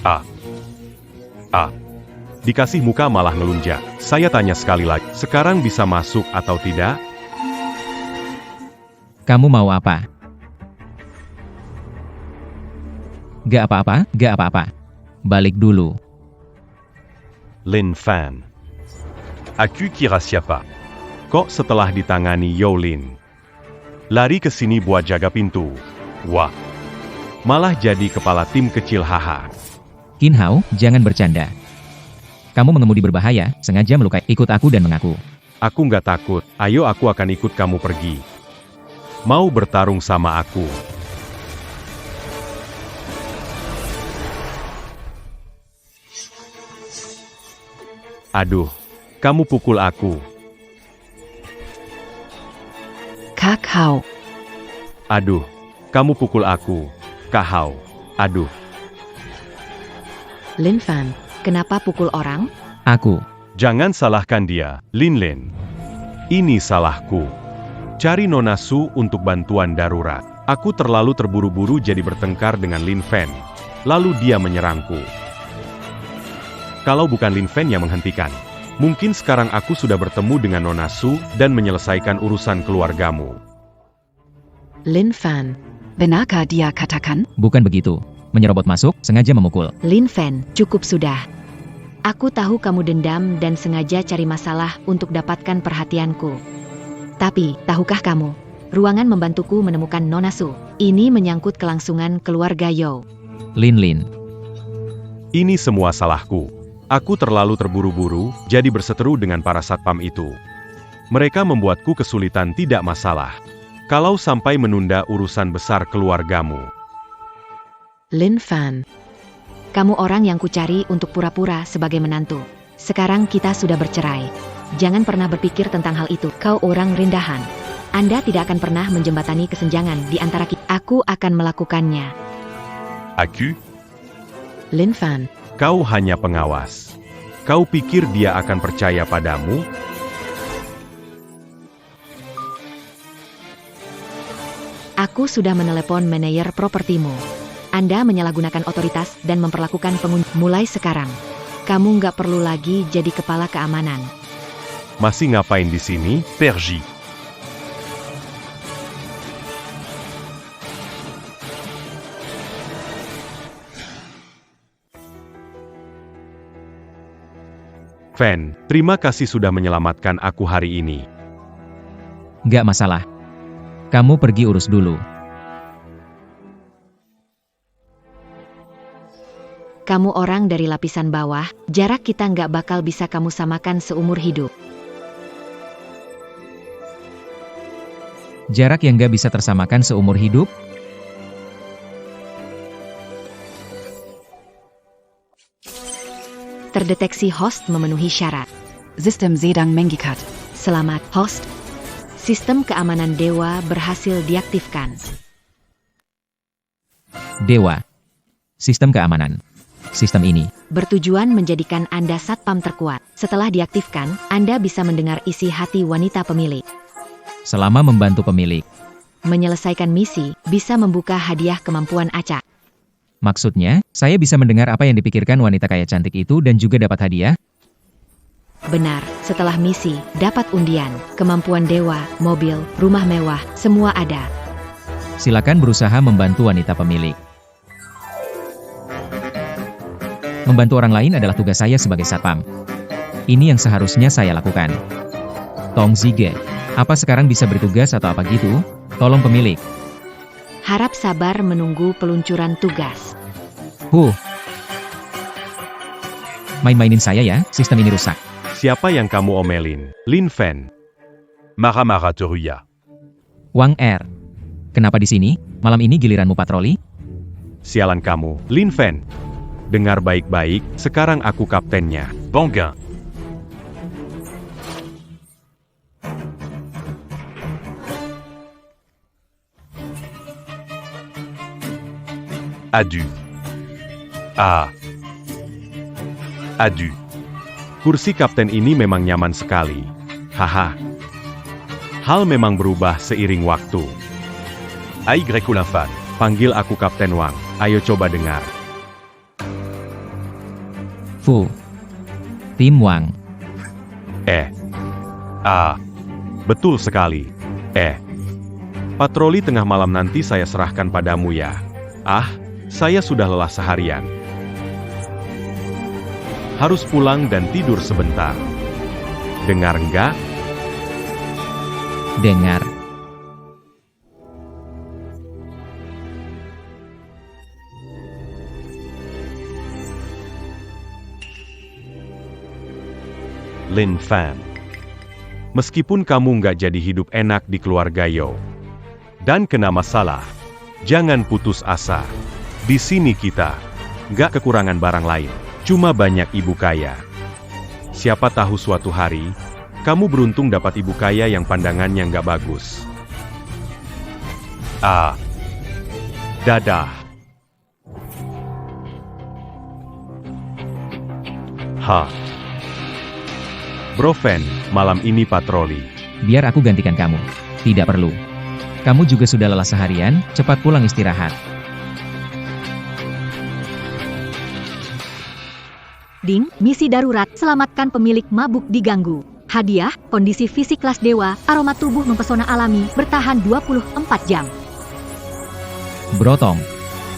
Ah. Ah. Dikasih muka malah ngelunjak. Saya tanya sekali lagi, sekarang bisa masuk atau tidak? Kamu mau apa? Gak apa-apa, gak apa-apa. Balik dulu. Lin Fan. Aku kira siapa? Kok setelah ditangani Yolin lari ke sini buat jaga pintu? Wah. Malah jadi kepala tim kecil haha. Qin Hao, jangan bercanda. Kamu mengemudi berbahaya, sengaja melukai. Ikut aku dan mengaku. Aku nggak takut, ayo aku akan ikut kamu pergi. Mau bertarung sama aku? Aduh, kamu pukul aku. Kak Hao. Aduh, kamu pukul aku. Kak Hao. Aduh. Lin Fan, kenapa pukul orang? Aku. Jangan salahkan dia, Lin Lin. Ini salahku. Cari Nona Su untuk bantuan darurat. Aku terlalu terburu-buru jadi bertengkar dengan Lin Fan. Lalu dia menyerangku. Kalau bukan Lin Fan yang menghentikan, mungkin sekarang aku sudah bertemu dengan Nona Su dan menyelesaikan urusan keluargamu. Lin Fan, benarkah dia katakan? Bukan begitu. Menyerobot masuk, sengaja memukul. Lin Fan, cukup sudah. Aku tahu kamu dendam dan sengaja cari masalah untuk dapatkan perhatianku. Tapi, tahukah kamu, ruangan membantuku menemukan Nona Su. Ini menyangkut kelangsungan keluarga Yo. Lin Lin. Ini semua salahku. Aku terlalu terburu-buru, jadi berseteru dengan para satpam itu. Mereka membuatku kesulitan tidak masalah. Kalau sampai menunda urusan besar keluargamu. Lin Fan, kamu orang yang kucari untuk pura-pura sebagai menantu. Sekarang kita sudah bercerai. Jangan pernah berpikir tentang hal itu. Kau orang rendahan. Anda tidak akan pernah menjembatani kesenjangan di antara kita. Aku akan melakukannya. Aku? Lin Fan, Kau hanya pengawas. Kau pikir dia akan percaya padamu? aku sudah menelepon manajer propertimu. Anda menyalahgunakan otoritas dan memperlakukan pengunjung. Mulai sekarang, kamu nggak perlu lagi jadi kepala keamanan. Masih ngapain di sini, Perji? Fan, terima kasih sudah menyelamatkan aku hari ini. Gak masalah. Kamu pergi urus dulu. Kamu orang dari lapisan bawah, jarak kita nggak bakal bisa kamu samakan seumur hidup. Jarak yang gak bisa tersamakan seumur hidup? Terdeteksi host memenuhi syarat. Sistem sedang mengikat. Selamat, host. Sistem keamanan Dewa berhasil diaktifkan. Dewa. Sistem keamanan. Sistem ini Bertujuan menjadikan Anda satpam terkuat. Setelah diaktifkan, Anda bisa mendengar isi hati wanita pemilik. selama membantu pemilik. Menyelesaikan misi, bisa membuka hadiah kemampuan acak. Maksudnya, saya bisa mendengar apa yang dipikirkan wanita kaya cantik itu dan juga dapat hadiah? Benar, setelah misi, dapat undian, kemampuan dewa, mobil, rumah mewah, semua ada. Silakan berusaha membantu wanita pemilik. Membantu orang lain adalah tugas saya sebagai satpam. Ini yang seharusnya saya lakukan. Tong Zige, apa sekarang bisa bertugas atau apa gitu? Tolong pemilik. Harap sabar menunggu peluncuran tugas. Main-mainin saya ya, sistem ini rusak. Siapa yang kamu omelin? Lin Fan. Marah-marah Teruya. Wang Er. Kenapa di sini? Malam ini giliranmu patroli? Sialan kamu, Lin Fan. Dengar baik-baik, sekarang aku kaptennya. Bongga. Adu. Adu. Kursi kapten ini memang nyaman sekali. Haha. Hal memang berubah seiring waktu. Ai Grekulafan, panggil aku Kapten Wang. Ayo coba dengar. Fu. Tim Wang. Betul sekali. Patroli tengah malam nanti saya serahkan padamu ya. Saya sudah lelah seharian. Harus pulang dan tidur sebentar. Dengar nggak? Dengar. Lin Fan. Meskipun kamu nggak jadi hidup enak di keluarga Yo dan kena masalah, jangan putus asa. Di sini kita nggak kekurangan barang lain, cuma banyak ibu kaya. Siapa tahu suatu hari, kamu beruntung dapat ibu kaya yang pandangannya nggak bagus. Dadah. Bro Fan, malam ini patroli. Biar aku gantikan kamu. Tidak perlu. Kamu juga sudah lelah seharian, cepat pulang istirahat. Ding, misi darurat, selamatkan pemilik mabuk diganggu. Hadiah, kondisi fisik kelas dewa, aroma tubuh mempesona alami, bertahan 24 jam. Brotong,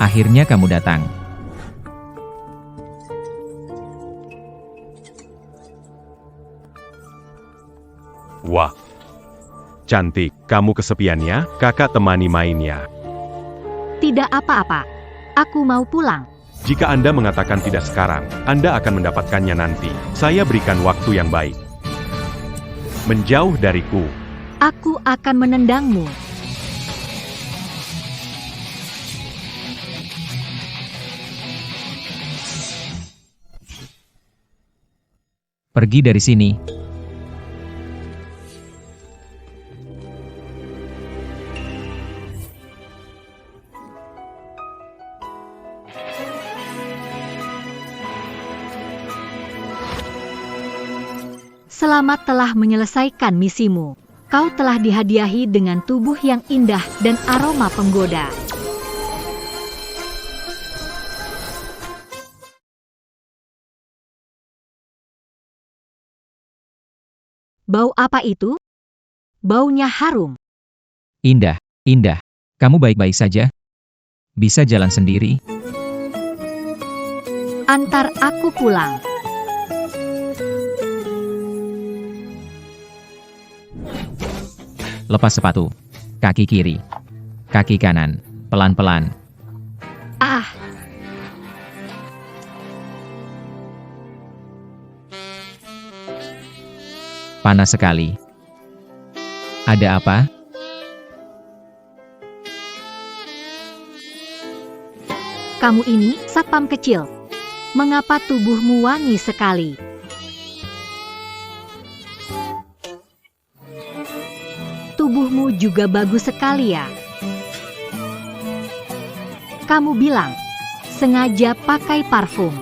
akhirnya kamu datang. Wah, cantik. Kamu kesepiannya, kakak temani mainnya. Tidak apa-apa. Aku mau pulang. Jika Anda mengatakan tidak sekarang, Anda akan mendapatkannya nanti. Saya berikan waktu yang baik. Menjauh dariku. Aku akan menendangmu. Pergi dari sini. Selamat telah menyelesaikan misimu. Kau telah dihadiahi dengan tubuh yang indah dan aroma penggoda. Bau apa itu? Baunya harum. Indah, indah. Kamu baik-baik saja? Bisa jalan sendiri? Antar aku pulang. Lepas sepatu. Kaki kiri. Kaki kanan. Pelan-pelan. Panas sekali. Ada apa? Kamu ini, satpam kecil. Mengapa tubuhmu wangi sekali? Tubuhmu juga bagus sekali ya. Kamu bilang, sengaja pakai parfum.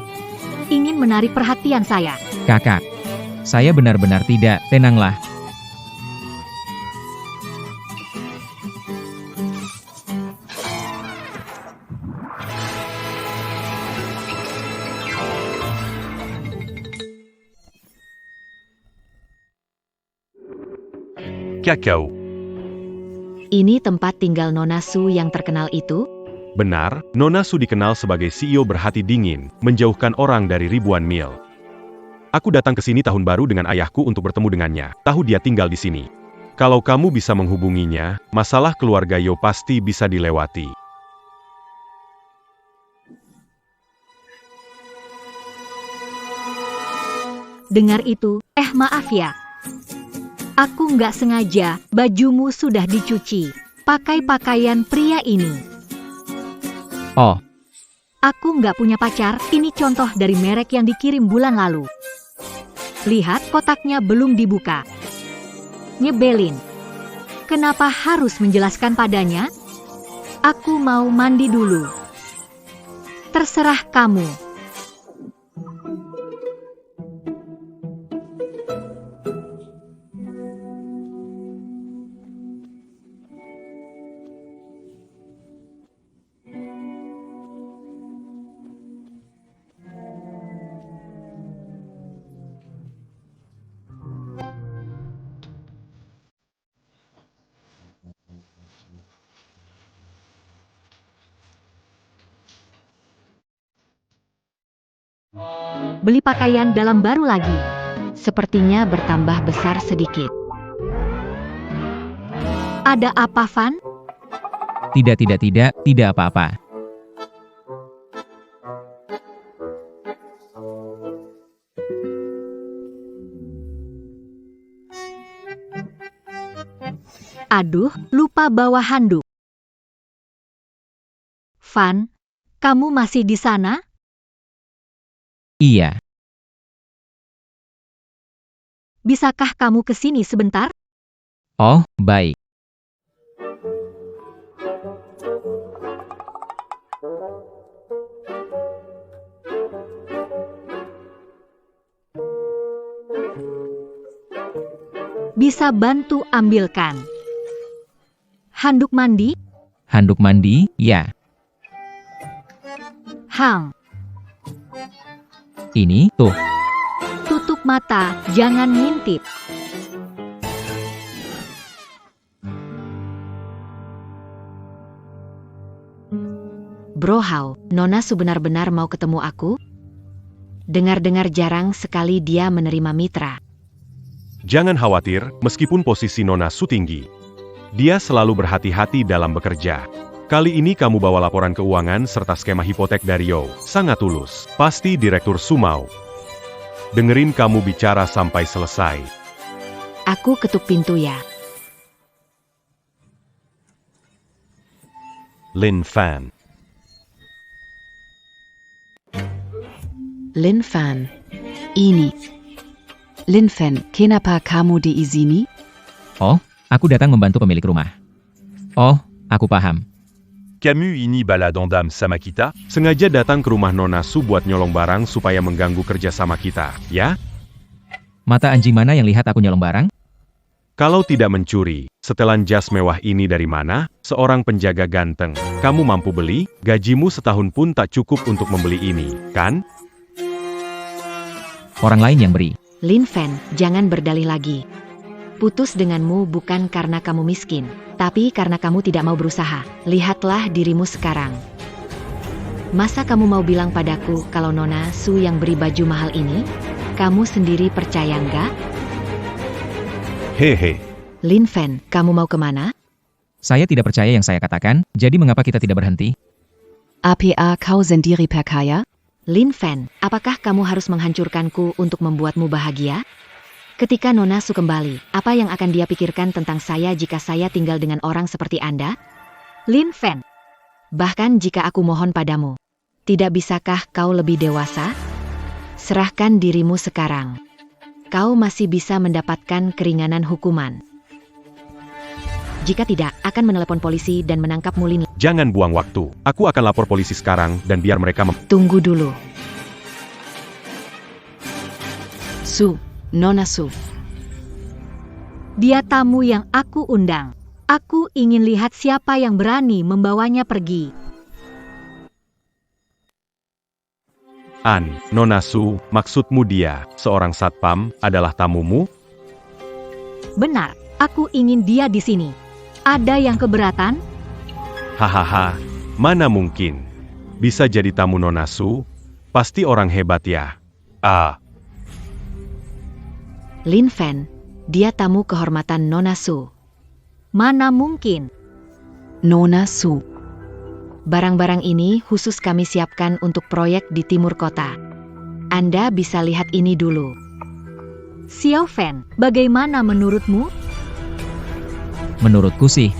Ingin menarik perhatian saya. Kakak. Saya benar-benar tidak. Tenanglah. Kakao. Ini tempat tinggal Nona Su yang terkenal itu? Benar, Nona Su dikenal sebagai CEO berhati dingin, menjauhkan orang dari ribuan mil. Aku datang ke sini tahun baru dengan ayahku untuk bertemu dengannya. Tahu dia tinggal di sini. Kalau kamu bisa menghubunginya, masalah keluarga Yo pasti bisa dilewati. Dengar itu, maaf ya. Aku nggak sengaja, bajumu sudah dicuci. Pakai pakaian pria ini. Oh, Aku nggak punya pacar, ini contoh dari merek yang dikirim bulan lalu. Lihat, kotaknya belum dibuka. Nyebelin. Kenapa harus menjelaskan padanya? Aku mau mandi dulu. Terserah kamu. Beli pakaian dalam baru lagi. Sepertinya bertambah besar sedikit. Ada apa, Van? Tidak apa-apa. Aduh, lupa bawa handuk. Van, kamu masih di sana? Iya, Bisakah kamu ke sini sebentar? oh, baik. Bisa bantu ambilkan. Handuk mandi? Handuk mandi, ya. Hang, Ini, tuh. tutup mata, jangan ngintip. Bro Hao, Nona Su benar-benar mau ketemu aku? Dengar-dengar jarang sekali dia menerima mitra. Jangan khawatir, meskipun posisi Nona Su tinggi. Dia selalu berhati-hati dalam bekerja. Kali ini kamu bawa laporan keuangan serta skema hipotek dari Yo. Sangat tulus. Pasti Direktur Su mau. Dengerin kamu bicara sampai selesai. Aku ketuk pintu ya. Lin Fan. Lin Fan. Ini. Lin Fan, kenapa kamu di sini? Oh, aku datang membantu pemilik rumah. Oh, aku paham. Kamu ini baladondam sama kita? Sengaja datang ke rumah Nona Su buat nyolong barang supaya mengganggu kerja sama kita, ya? Mata anjing mana yang lihat aku nyolong barang? Kalau tidak mencuri, setelan jas mewah ini dari mana? Seorang penjaga ganteng. Kamu mampu beli? Gajimu setahun pun tak cukup untuk membeli ini, kan? Orang lain yang beri. Lin Fan, jangan berdalih lagi. Putus denganmu bukan karena kamu miskin, tapi karena kamu tidak mau berusaha. Lihatlah dirimu sekarang. Masa kamu mau bilang padaku kalau Nona Su yang beri baju mahal ini? Kamu sendiri percaya nggak? Hehe. Lin Fan, kamu mau kemana? Saya tidak percaya yang saya katakan, jadi mengapa kita tidak berhenti? APA kau sendiri perkaya? Lin Fan, apakah kamu harus menghancurkanku untuk membuatmu bahagia? Ketika Nona Su kembali, apa yang akan dia pikirkan tentang saya jika saya tinggal dengan orang seperti Anda? Lin Fan. Bahkan jika aku mohon padamu, tidak bisakah kau lebih dewasa? Serahkan dirimu sekarang. Kau masih bisa mendapatkan keringanan hukuman. Jika tidak, akan menelepon polisi dan menangkapmu Lin. Jangan buang waktu. Aku akan lapor polisi sekarang dan biar mereka Tunggu dulu. Su, Nona Su. Dia tamu yang aku undang. Aku ingin lihat siapa yang berani membawanya pergi. Nona Su, maksudmu dia, seorang satpam, adalah tamumu? Benar, aku ingin dia di sini. Ada yang keberatan? Hahaha, mana mungkin. Bisa jadi tamu Nona Su? Pasti orang hebat ya. Lin Fan, dia tamu kehormatan Nona Su. Mana mungkin? Nona Su. Barang-barang ini khusus kami siapkan untuk proyek di timur kota. Anda bisa lihat ini dulu. Xiao Fan, bagaimana menurutmu? Menurutku sih.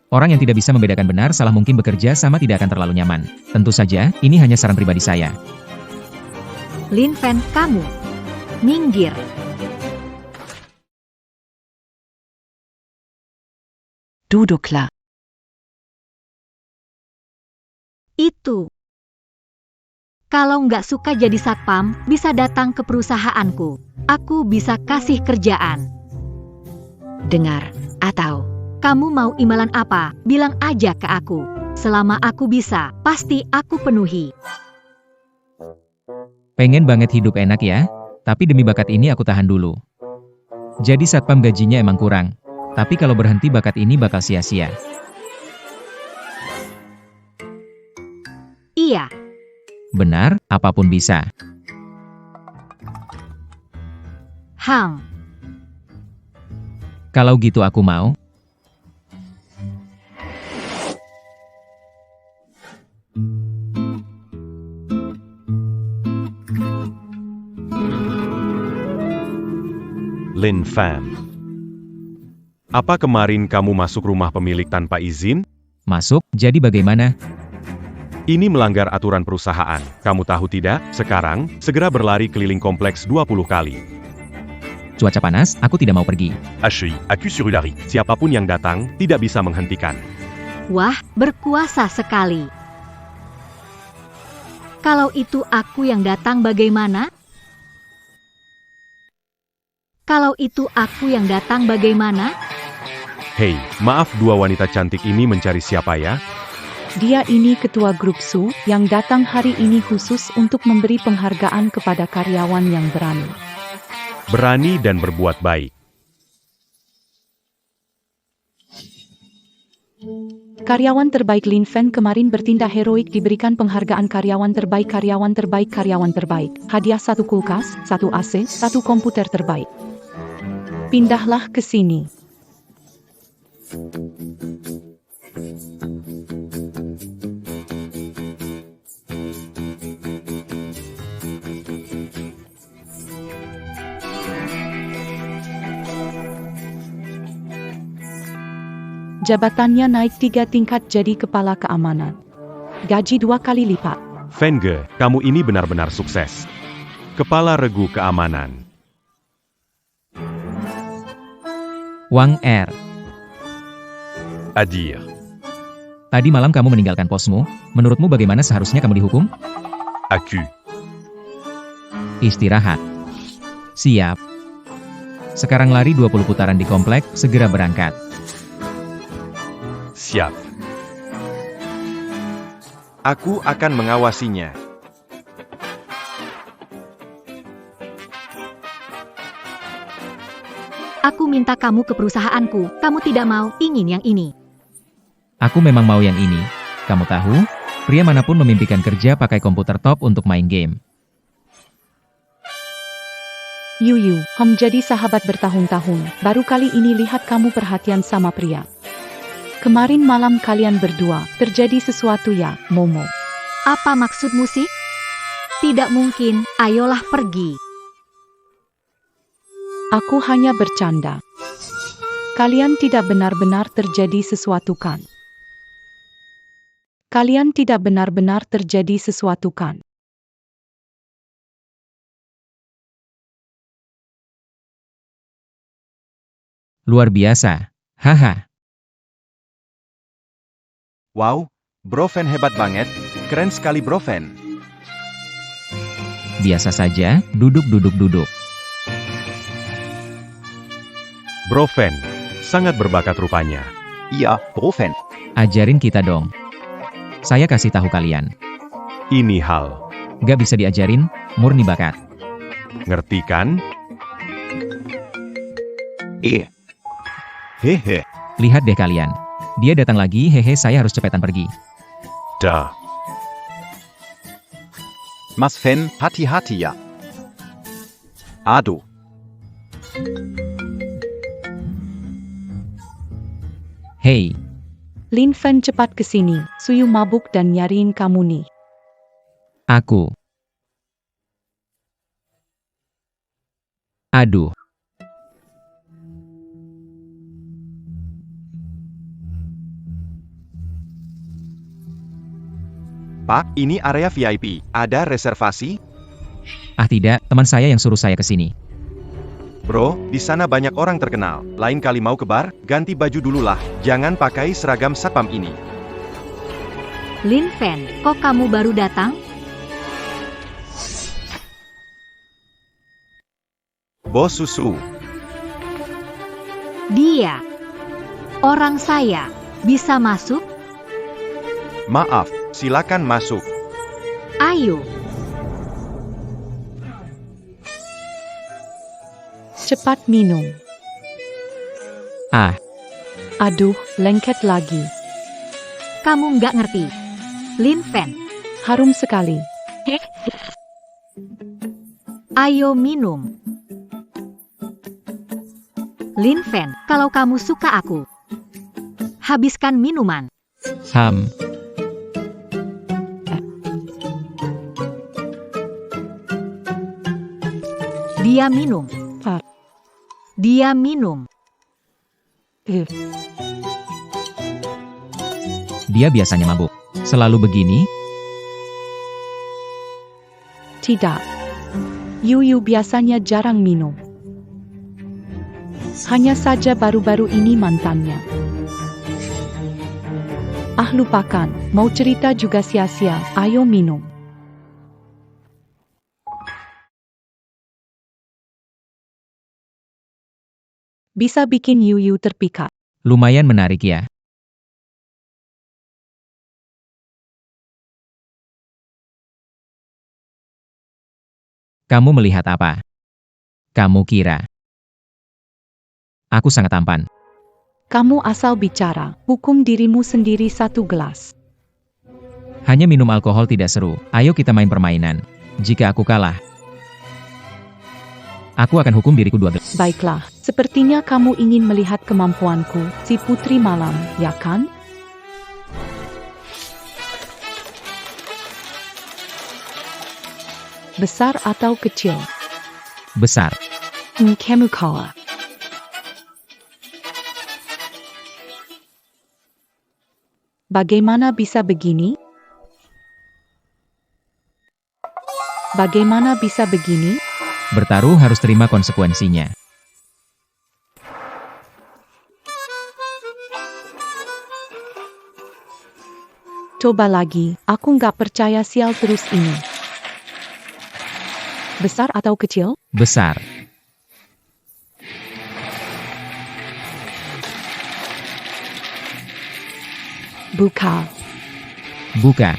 Orang yang tidak bisa membedakan benar salah mungkin bekerja sama tidak akan terlalu nyaman. Tentu saja, ini hanya saran pribadi saya. Lin Fan, kamu. Minggir. Duduklah. Itu. Kalau nggak suka jadi satpam, bisa datang ke perusahaanku. Aku bisa kasih kerjaan. Dengar, atau kamu mau imbalan apa? Bilang aja ke aku. Selama aku bisa, pasti aku penuhi. Pengen banget hidup enak ya, tapi demi bakat ini aku tahan dulu. Jadi satpam gajinya emang kurang. Tapi kalau berhenti bakat ini bakal sia-sia. Iya. Benar, apapun bisa. Hang, Kalau gitu aku mau. Lin Fan. Apa kemarin kamu masuk rumah pemilik tanpa izin? Masuk, jadi bagaimana? Ini melanggar aturan perusahaan. Kamu tahu tidak? Sekarang, segera berlari keliling kompleks 20 kali. Cuaca panas, aku tidak mau pergi. Ashley, aku suruh lari. Siapapun yang datang, tidak bisa menghentikan. wah, berkuasa sekali. Kalau itu aku yang datang bagaimana? Kalau itu aku yang datang bagaimana? Hei, maaf, dua wanita cantik ini mencari siapa ya? Dia ini ketua grup Su yang datang hari ini khusus untuk memberi penghargaan kepada karyawan yang berani. Berani dan berbuat baik. Karyawan terbaik Lin Fan kemarin bertindak heroik diberikan penghargaan karyawan terbaik, karyawan terbaik, karyawan terbaik. Hadiah 1 kulkas, 1 AC, 1 komputer terbaik. Pindahlah ke sini. Jabatannya naik 3 tingkat jadi kepala keamanan. Gaji 2 kali lipat. Fenge, kamu ini benar-benar sukses. Kepala regu keamanan. Wang Er, Adir. tadi malam kamu meninggalkan posmu. Menurutmu bagaimana seharusnya kamu dihukum? Aku. Istirahat. Siap. Sekarang lari 20 putaran di komplek, segera berangkat. Siap. Aku akan mengawasinya. Aku minta kamu ke perusahaanku, kamu tidak mau, ingin yang ini. Aku memang mau yang ini. Kamu tahu, pria manapun memimpikan kerja pakai komputer top untuk main game. Yuyu, jadi sahabat bertahun-tahun. Baru kali ini lihat kamu perhatian sama pria. Kemarin malam kalian berdua, terjadi sesuatu ya, Momo? Apa maksudmu sih? Tidak mungkin, ayolah pergi. Aku hanya bercanda. Kalian tidak benar-benar terjadi sesuatu kan? Kalian tidak benar-benar terjadi sesuatu kan? Luar biasa. Haha. Wow, Broven hebat banget. Keren sekali Broven. Biasa saja, duduk. Broven, sangat berbakat rupanya. Iya, Broven. Ajarin kita dong. Saya kasih tahu kalian. Ini hal. Gak bisa diajarin, murni bakat. Ngerti kan? Hehe. Lihat deh kalian. Dia datang lagi, hehe, saya harus cepetan pergi. Dah. Mas Fen, hati-hati ya. Aduh. Hei, Lin Fan cepat ke sini. Suyu mabuk dan nyariin kamu nih. aku. Aduh. Pak, ini area VIP. Ada reservasi? Ah tidak, teman saya yang suruh saya ke sini. Bro, di sana banyak orang terkenal. Lain kali mau ke bar, ganti baju dulu lah. Jangan pakai seragam satpam ini. Lin Fan, kok kamu baru datang? Bos susu. Dia. Orang saya. Bisa masuk? Maaf, silakan masuk. Ayo. Cepat minum. Ah, Aduh, lengket lagi. Kamu nggak ngerti. Lin Fan. Harum sekali. Ayo minum. Lin Fan, kalau kamu suka aku, habiskan minuman. Ham. Dia minum. Par. Dia minum. Dia biasanya mabuk. Selalu begini? Tidak. Yuyu biasanya jarang minum. Hanya saja baru-baru ini mantannya. Ah, lupakan. Mau cerita juga sia-sia. Ayo minum. Bisa bikin Yuyu terpikat. Lumayan menarik ya. Kamu melihat apa? Kamu kira aku sangat tampan? Kamu asal bicara. Hukum dirimu sendiri 1 gelas. Hanya minum alkohol tidak seru. Ayo kita main permainan. Jika aku kalah, aku akan hukum diriku 2 gelas. Baiklah, sepertinya kamu ingin melihat kemampuanku, si putri malam, ya kan? Besar atau kecil? Besar. Kamu kalah. Bagaimana bisa begini? Bagaimana bisa begini? Bertaruh harus terima konsekuensinya. Coba lagi, aku nggak percaya sial terus ini. Besar atau kecil? Besar. Buka. Buka.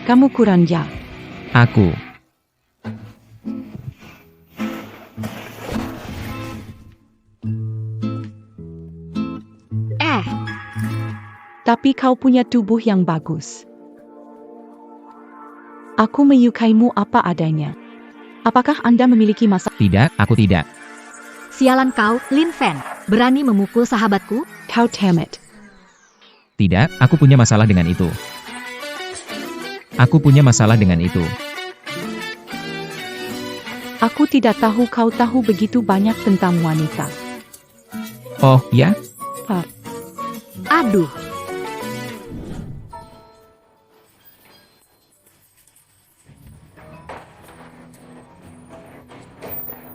Kamu kurang ya. Aku. Tapi kau punya tubuh yang bagus. Aku menyukaimu apa adanya. Apakah Anda memiliki masalah? Tidak, aku tidak. Sialan kau, Lin Fan. Berani memukul sahabatku? Kau tamat. Tidak, aku punya masalah dengan itu. Aku punya masalah dengan itu. Aku tidak tahu kau tahu begitu banyak tentang wanita. Oh, ya? Aduh.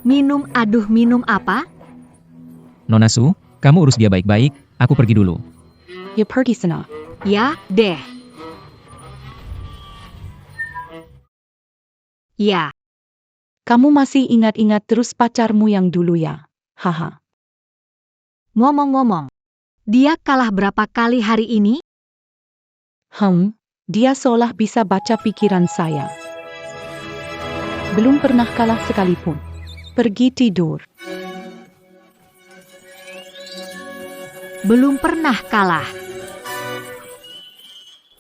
Minum, aduh, minum apa? Nona Su, kamu urus dia baik-baik, aku pergi dulu. Ya pergi sana. Ya, deh. Ya, Kamu masih ingat-ingat terus pacarmu yang dulu ya? Haha. ngomong-ngomong. Dia kalah berapa kali hari ini? Dia seolah bisa baca pikiran saya. Belum pernah kalah sekalipun. Pergi tidur. Belum pernah kalah.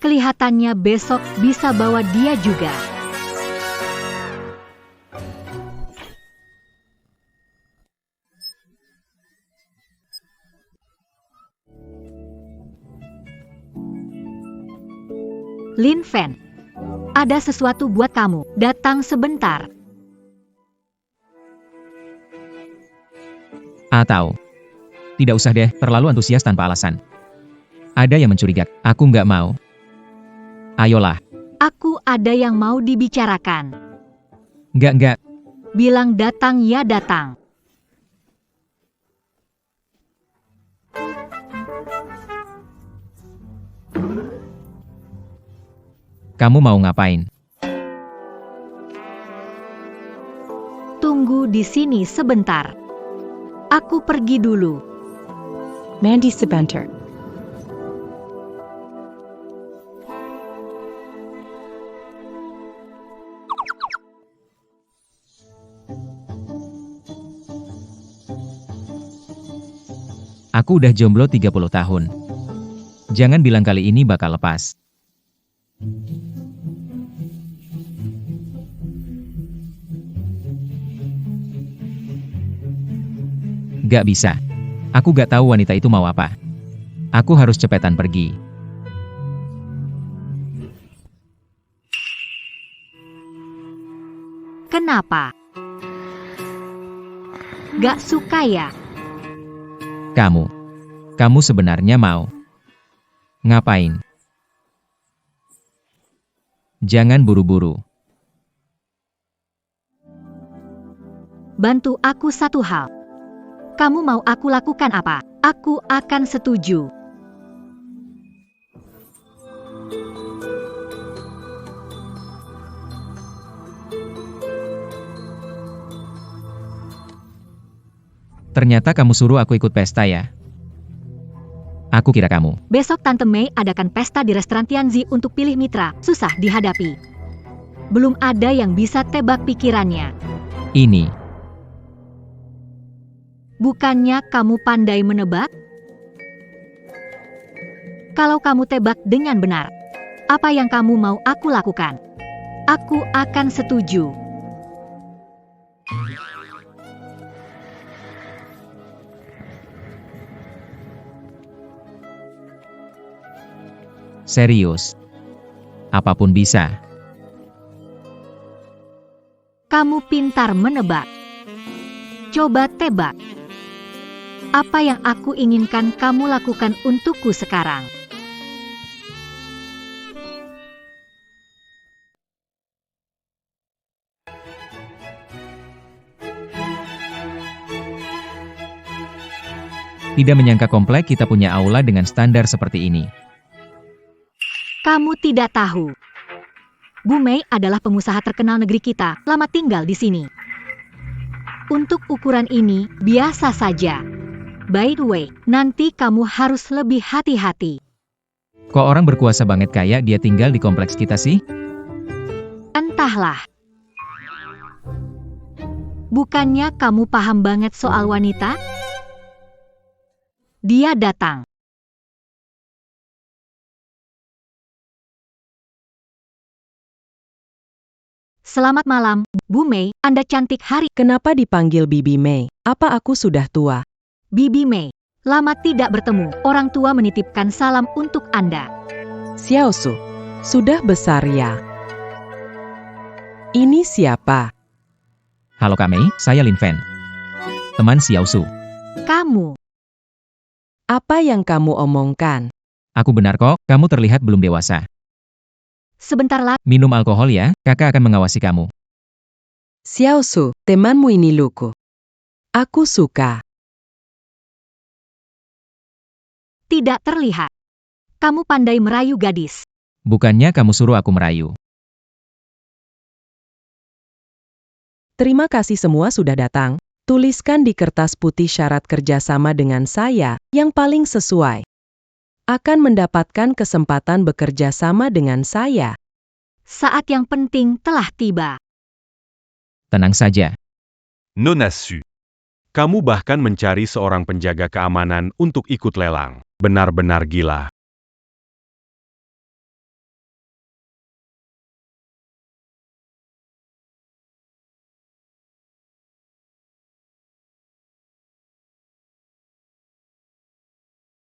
Kelihatannya besok bisa bawa dia juga. Lin Fan, ada sesuatu buat kamu. Datang sebentar. Atau, tidak usah deh, terlalu antusias tanpa alasan. Ada yang mencurigakan, aku nggak mau. Ayolah. Aku ada yang mau dibicarakan. Nggak. Bilang datang ya datang. Kamu mau ngapain? Tunggu di sini sebentar. Aku pergi dulu. Mandi sebentar. Aku udah jomblo 30 tahun. Jangan bilang kali ini bakal lepas. Gak bisa. Aku gak tahu wanita itu mau apa. Aku harus cepetan pergi. Kenapa? Gak suka ya? Kamu sebenarnya mau ngapain? Jangan buru-buru. Bantu aku satu hal. Kamu mau aku lakukan apa? Aku akan setuju. Ternyata kamu suruh aku ikut pesta ya? Aku kira kamu. Besok Tante Mei adakan pesta di restoran Tianzi untuk pilih mitra. Susah dihadapi. Belum ada yang bisa tebak pikirannya. Ini. Bukannya kamu pandai menebak? Kalau kamu tebak dengan benar, apa yang kamu mau aku lakukan? Aku akan setuju. Serius. Apapun bisa. Kamu pintar menebak. Coba tebak. Apa yang aku inginkan kamu lakukan untukku sekarang? Tidak menyangka komplek kita punya aula dengan standar seperti ini. Kamu tidak tahu. Bu Mei adalah pengusaha terkenal negeri kita, lama tinggal di sini. Untuk ukuran ini, biasa saja. By the way, nanti kamu harus lebih hati-hati. Kok orang berkuasa banget kayak dia tinggal di kompleks kita sih? Entahlah. Bukannya kamu paham banget soal wanita? Dia datang. Selamat malam, Bu Mei, Anda cantik hari. Kenapa dipanggil Bibi Mei? Apa aku sudah tua? Bibi Mei, lama tidak bertemu. Orang tua menitipkan salam untuk Anda. Xiao Su, sudah besar ya? Ini siapa? Halo Kak Mei, saya Lin Fan. Teman Xiao Su. Kamu, Apa yang kamu omongkan? Aku benar kok, kamu terlihat belum dewasa. sebentar lagi. Minum alkohol ya, kakak akan mengawasi kamu. Xiao Su, temanmu ini lucu. Aku suka. Tidak terlihat. Kamu pandai merayu gadis. Bukannya kamu suruh aku merayu. Terima kasih semua sudah datang. Tuliskan di kertas putih syarat kerjasama dengan saya, yang paling sesuai. Akan mendapatkan kesempatan bekerja sama dengan saya. Saat yang penting telah tiba. Tenang saja. Nona Su. Kamu bahkan mencari seorang penjaga keamanan untuk ikut lelang. Benar-benar gila.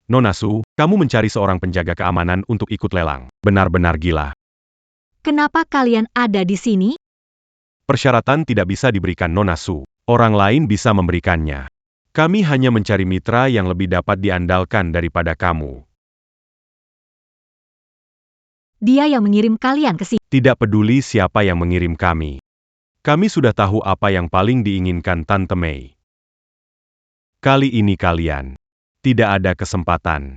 Nona Su, kamu mencari seorang penjaga keamanan untuk ikut lelang. Benar-benar gila. Kenapa kalian ada di sini? Persyaratan tidak bisa diberikan Nona Su. Orang lain bisa memberikannya. Kami hanya mencari mitra yang lebih dapat diandalkan daripada kamu. Dia yang mengirim kalian ke sini. Tidak peduli siapa yang mengirim kami. Kami sudah tahu apa yang paling diinginkan Tante Mei. Kali ini kalian tidak ada kesempatan.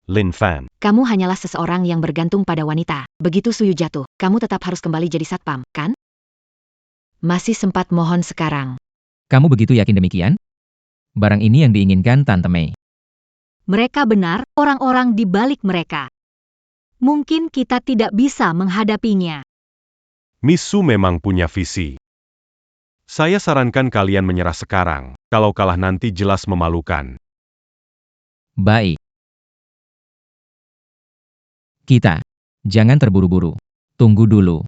Lin Fan. Kamu hanyalah seseorang yang bergantung pada wanita. Begitu Suyu jatuh, kamu tetap harus kembali jadi satpam, kan? Masih sempat mohon sekarang. Kamu begitu yakin demikian? Barang ini yang diinginkan Tante Mei. Mereka benar, orang-orang di balik mereka. Mungkin kita tidak bisa menghadapinya. Miss Su memang punya visi. Saya sarankan kalian menyerah sekarang. Kalau kalah nanti jelas memalukan. Baik. Kita. Jangan terburu-buru. Tunggu dulu.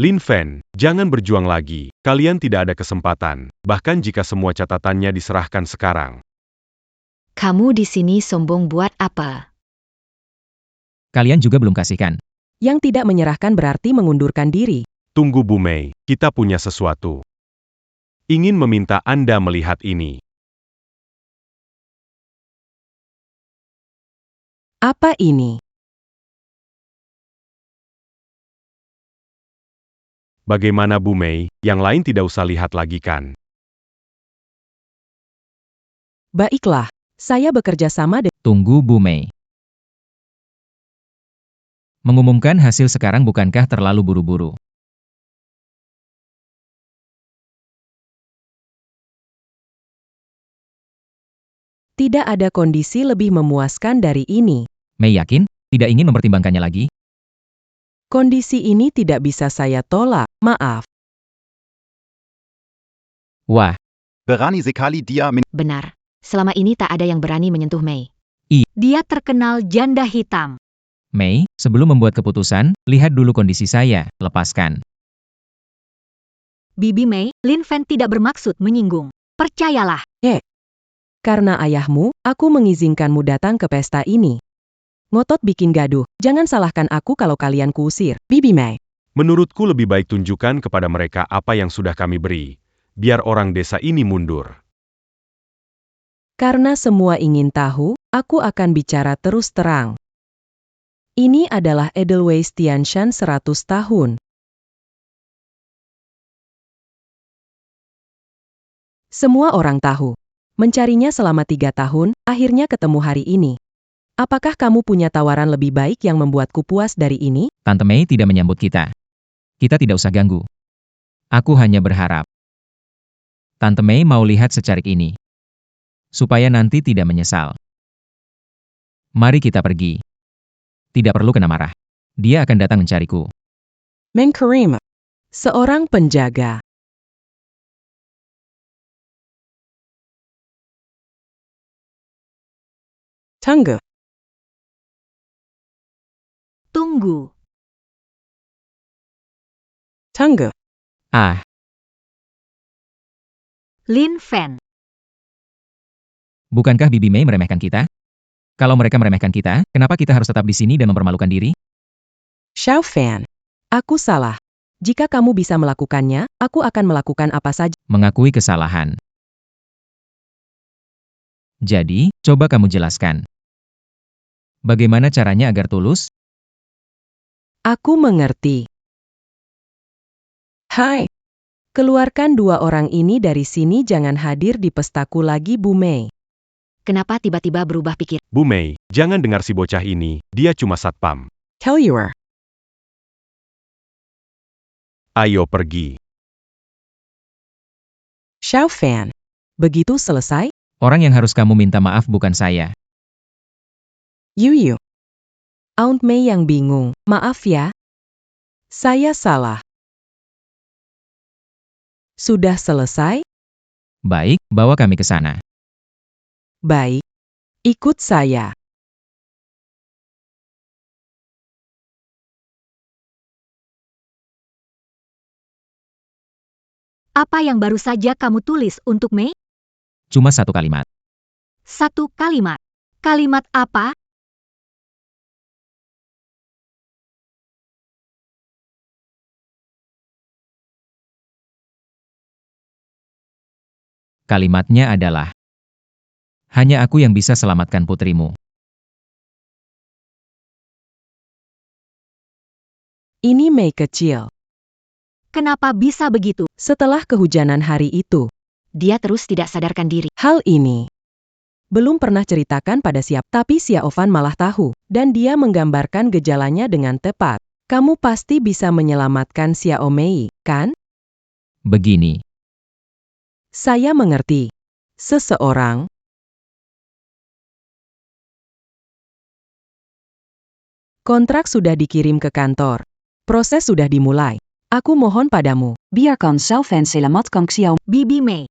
Lin Fan, jangan berjuang lagi. Kalian tidak ada kesempatan, bahkan jika semua catatannya diserahkan sekarang. Kamu di sini sombong buat apa? Kalian juga belum kasihkan. Yang tidak menyerahkan berarti mengundurkan diri. Tunggu Bu Mei, kita punya sesuatu. Ingin meminta Anda melihat ini. Apa ini? Bagaimana Bu Mei, yang lain tidak usah lihat lagi kan? Baiklah, saya bekerja sama dengan... Tunggu Bu Mei. Mengumumkan hasil sekarang bukankah terlalu buru-buru? Tidak ada kondisi lebih memuaskan dari ini. Mei yakin, tidak ingin mempertimbangkannya lagi? Kondisi ini tidak bisa saya tolak, maaf. Wah, Berani sekali dia Benar. Selama ini tak ada yang berani menyentuh Mei. Dia terkenal janda hitam. Mei, sebelum membuat keputusan, lihat dulu kondisi saya, lepaskan. Bibi Mei, Lin Fan tidak bermaksud menyinggung. Percayalah. Karena ayahmu, aku mengizinkanmu datang ke pesta ini. Ngotot bikin gaduh, jangan salahkan aku kalau kalian kuusir, Bibi Mei. Menurutku lebih baik tunjukkan kepada mereka apa yang sudah kami beri. Biar orang desa ini mundur. Karena semua ingin tahu, aku akan bicara terus terang. Ini adalah Edelweiss Tianshan 100 tahun. Semua orang tahu. Mencarinya selama 3 tahun, akhirnya ketemu hari ini. Apakah kamu punya tawaran lebih baik yang membuatku puas dari ini? Tante Mei tidak menyambut kita. Kita tidak usah ganggu. Aku hanya berharap Tante Mei mau lihat secarik ini. Supaya nanti tidak menyesal. Mari kita pergi. Tidak perlu kena marah. Dia akan datang mencariku. Meng Karim, seorang penjaga. Tunggu. Tunggu. Tunggu. Ah, Lin Fan. bukankah Bibi Mei meremehkan kita? Kalau mereka meremehkan kita, kenapa kita harus tetap di sini dan mempermalukan diri? Xiao Fan, aku salah. Jika kamu bisa melakukannya, aku akan melakukan apa saja. Mengakui kesalahan. Jadi, coba kamu jelaskan. Bagaimana caranya agar tulus? Aku mengerti. Hai. Keluarkan 2 orang ini dari sini, jangan hadir di pestaku lagi, Bu Mei. Kenapa tiba-tiba berubah pikir? Bu Mei, jangan dengar si bocah ini, dia cuma satpam. Kellyer. Ayo pergi. Xiao Fan. Begitu selesai, Orang yang harus kamu minta maaf bukan saya. Yu. Aunt Mei yang bingung, maaf ya. Saya salah. Sudah selesai? Baik, bawa kami ke sana. Baik. Ikut saya. Apa yang baru saja kamu tulis untuk Mei? Cuma 1 kalimat. 1 kalimat. Kalimat apa? Kalimatnya adalah, hanya aku yang bisa selamatkan putrimu. Ini Mei kecil. Kenapa bisa begitu? Setelah kehujanan hari itu, Dia terus tidak sadarkan diri. hal ini belum pernah ceritakan pada siapa, tapi Xiaofan malah tahu, dan dia menggambarkan gejalanya dengan tepat. Kamu pasti bisa menyelamatkan Xiao Mei, kan? Begini, Saya mengerti. Seseorang kontrak sudah dikirim ke kantor. Proses sudah dimulai. Aku mohon padamu. Biarkan Xiao Fan selamatkan Xiao. Bibi Mei.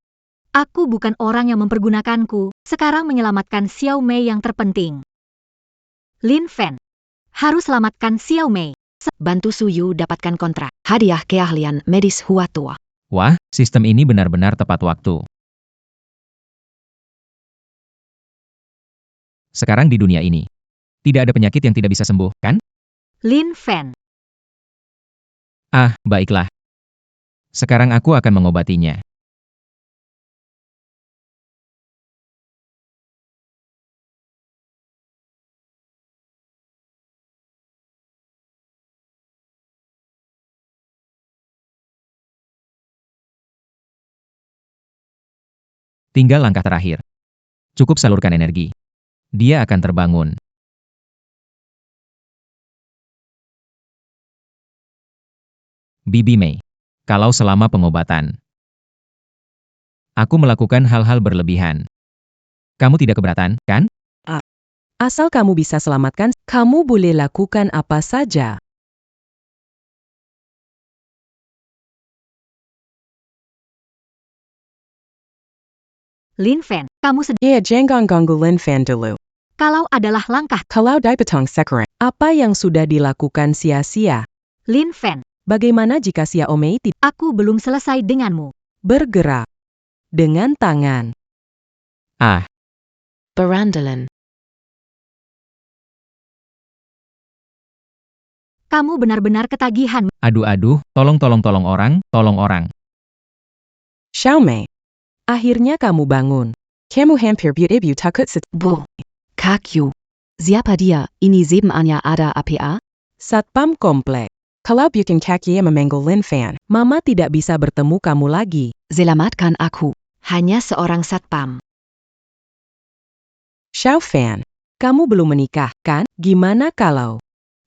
Aku bukan orang yang mempergunakanku, sekarang menyelamatkan Xiao Mei yang terpenting. Lin Fan. Harus selamatkan Xiao Mei. Bantu Suyu dapatkan kontrak. Hadiah keahlian medis Huatua. Wah, sistem ini benar-benar tepat waktu. Sekarang di dunia ini, tidak ada penyakit yang tidak bisa sembuh, kan? Lin Fan. Ah, baiklah. Sekarang aku akan mengobatinya. Tinggal langkah terakhir. Cukup salurkan energi. Dia akan terbangun. Bibi Mei, kalau selama pengobatan, aku melakukan hal-hal berlebihan. Kamu tidak keberatan, kan? Asal kamu bisa selamatkan, kamu boleh lakukan apa saja. Lin Fan, kamu sedang. Ya, jangan ganggu Lin Fan dulu. Kalau adalah langkah. Kalau dipotong sekarang, apa yang sudah dilakukan sia-sia? Lin Fan, Bagaimana jika Xiao Mei tidak aku belum selesai denganmu. bergerak dengan tangan? Ah, Berandalen. Kamu benar-benar ketagihan. aduh, tolong orang. Xiao Mei, akhirnya kamu bangun. Kamu hampir ibu takut Bu. Kakyu. Siapa dia? Ini sebenarnya ada apa? Satpam komplek. Kalau bikin kaki memanggil Lin Fan, Mama tidak bisa bertemu kamu lagi. Selamatkan aku. Hanya seorang satpam. Xiao Fan, kamu belum menikah, kan? Gimana kalau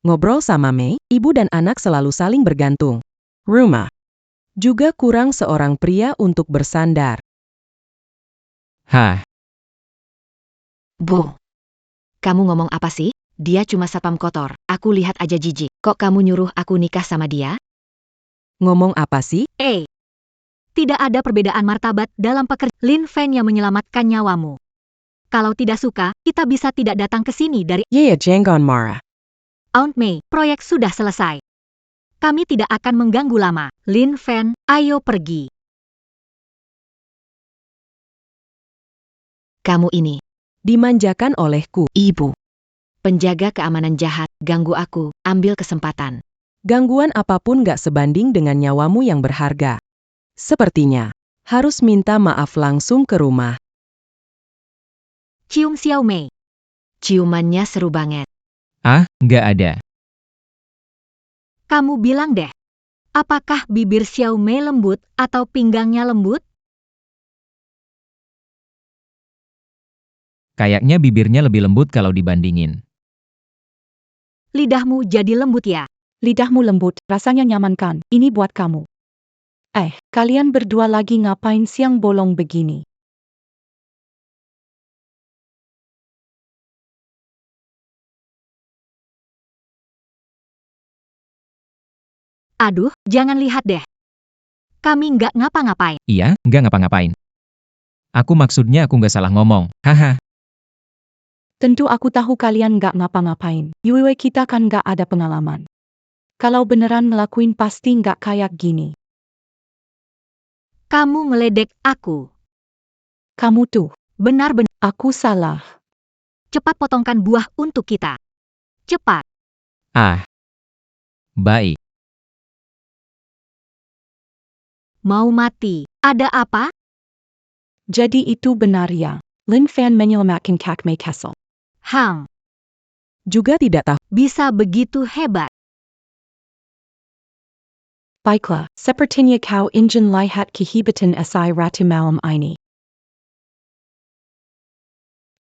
ngobrol sama Mei, ibu dan anak selalu saling bergantung. Rumah juga kurang seorang pria untuk bersandar. Hah, Bu. Kamu ngomong apa sih? Dia cuma satpam kotor. Aku lihat aja jijik. Kok kamu nyuruh aku nikah sama dia? Ngomong apa sih? Tidak ada perbedaan martabat dalam pekerjaan. Lin Fan yang menyelamatkan nyawamu. Kalau tidak suka, kita bisa tidak datang ke sini dari Ya, jangan marah. Aunt Mei. Proyek sudah selesai. Kami tidak akan mengganggu lama. Lin Fan, ayo pergi. Kamu ini. Dimanjakan olehku. Ibu. Penjaga keamanan jahat. Ganggu aku. Ambil kesempatan. Gangguan apapun gak sebanding dengan nyawamu yang berharga. Sepertinya, harus minta maaf langsung ke rumah. Cium Xiao Mei. Ciumannya seru banget. ah, nggak ada. Kamu bilang deh. Apakah bibir Xiao Mei lembut atau pinggangnya lembut? Kayaknya bibirnya lebih lembut kalau dibandingin. Lidahmu jadi lembut ya. Lidahmu lembut, rasanya nyaman kan? Ini buat kamu. Kalian berdua lagi ngapain siang bolong begini? Aduh, jangan lihat deh. Kami nggak ngapa-ngapain. Iya, nggak ngapa-ngapain. Aku maksudnya aku nggak salah ngomong. Haha. Tentu aku tahu kalian nggak ngapa-ngapain. Yue kita kan nggak ada pengalaman. Kalau beneran ngelakuin pasti nggak kayak gini. Kamu ngeledek aku. Kamu tuh, Benar-benar. aku salah. Cepat potongkan buah untuk kita. Cepat. Ah. Baik. Mau mati. Ada apa? Jadi itu benar ya. Lin Fan menyelamatkan Kak Mei Castle. Hang. Juga tidak tahu. Bisa begitu hebat. Baiklah, sepertinya kau ingin lihat kehebatan esai ratu malam ini.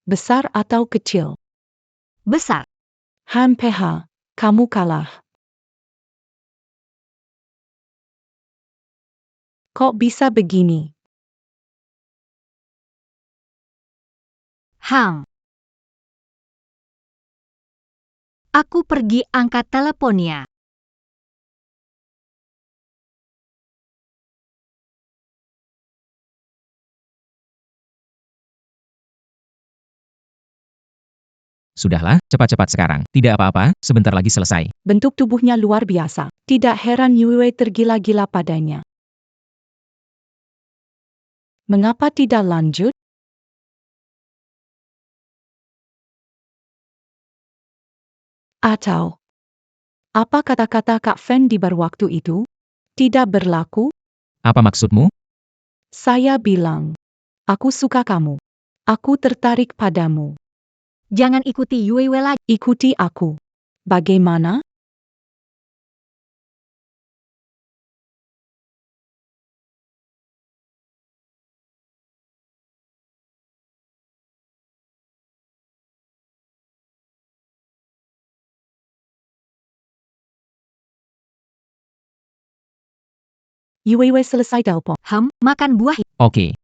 Besar atau kecil? Besar. Hampeha, kamu kalah. Kok bisa begini? Hang. Aku pergi angkat teleponnya. Sudahlah, cepat-cepat sekarang. Tidak apa-apa, sebentar lagi selesai. Bentuk tubuhnya luar biasa. Tidak heran Yue tergila-gila padanya. Mengapa tidak lanjut? Atau, apa kata-kata Kak Fen di berwaktu itu? Tidak berlaku? Apa maksudmu? Saya bilang, aku suka kamu. Aku tertarik padamu. Jangan ikuti Yue lagi. Ikuti aku. Bagaimana? Yue selesai telepon. Makan buah. Oke,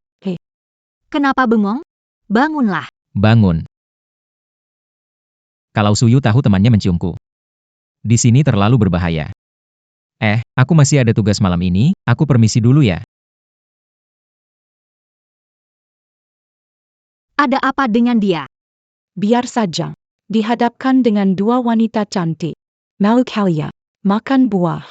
Kenapa bengong? Bangunlah. bangun. Kalau Suyu tahu temannya menciumku. Di sini terlalu berbahaya. Aku masih ada tugas malam ini, aku permisi dulu ya. Ada apa dengan dia? Biar saja. Dihadapkan dengan dua wanita cantik. Mau kalian makan buah.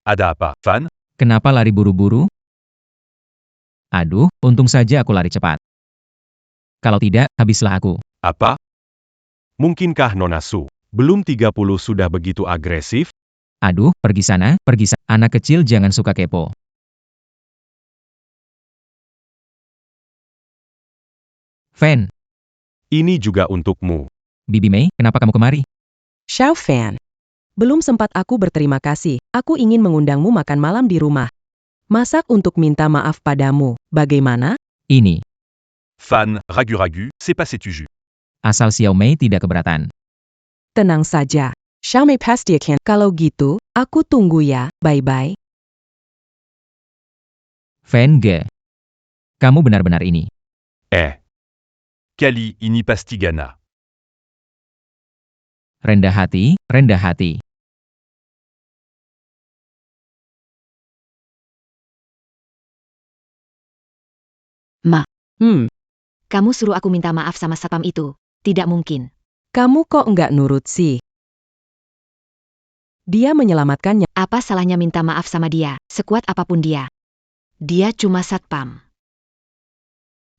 Ada apa, Van? Kenapa lari buru-buru? Aduh, untung saja aku lari cepat. Kalau tidak, habislah aku. Apa? Mungkinkah Nona Su? Belum 30 sudah begitu agresif? Aduh, pergi sana, pergi sana. Anak kecil jangan suka kepo. Fen, Ini juga untukmu. Bibi Mei, kenapa kamu kemari? Xiao Fan. Belum sempat aku berterima kasih. Aku ingin mengundangmu makan malam di rumah. Masak untuk minta maaf padamu. Bagaimana? Ini, Fan, ragu-ragu, c'est pas tu jus. asal Xiao Mei tidak keberatan. Tenang saja. Xiao Mei pasti akan. Kalau gitu, aku tunggu ya. Bye-bye. Fen Ge. Kamu benar-benar ini. Kali ini pasti gana. Rendah hati, rendah hati. Kamu suruh aku minta maaf sama satpam itu. Tidak mungkin. Kamu kok nggak nurut sih? Dia menyelamatkannya. Apa salahnya minta maaf sama dia, sekuat apapun dia? Dia cuma satpam.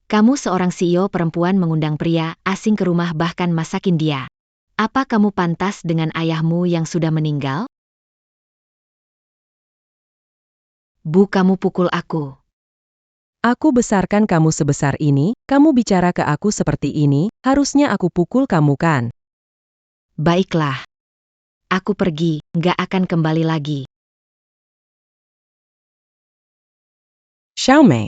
Kamu seorang CEO perempuan mengundang pria asing ke rumah bahkan masakin dia. Apa kamu pantas dengan ayahmu yang sudah meninggal? Bu, kamu pukul aku. Aku besarkan kamu sebesar ini, kamu bicara ke aku seperti ini, harusnya aku pukul kamu kan? Baiklah. Aku pergi, nggak akan kembali lagi. Xiao Mei.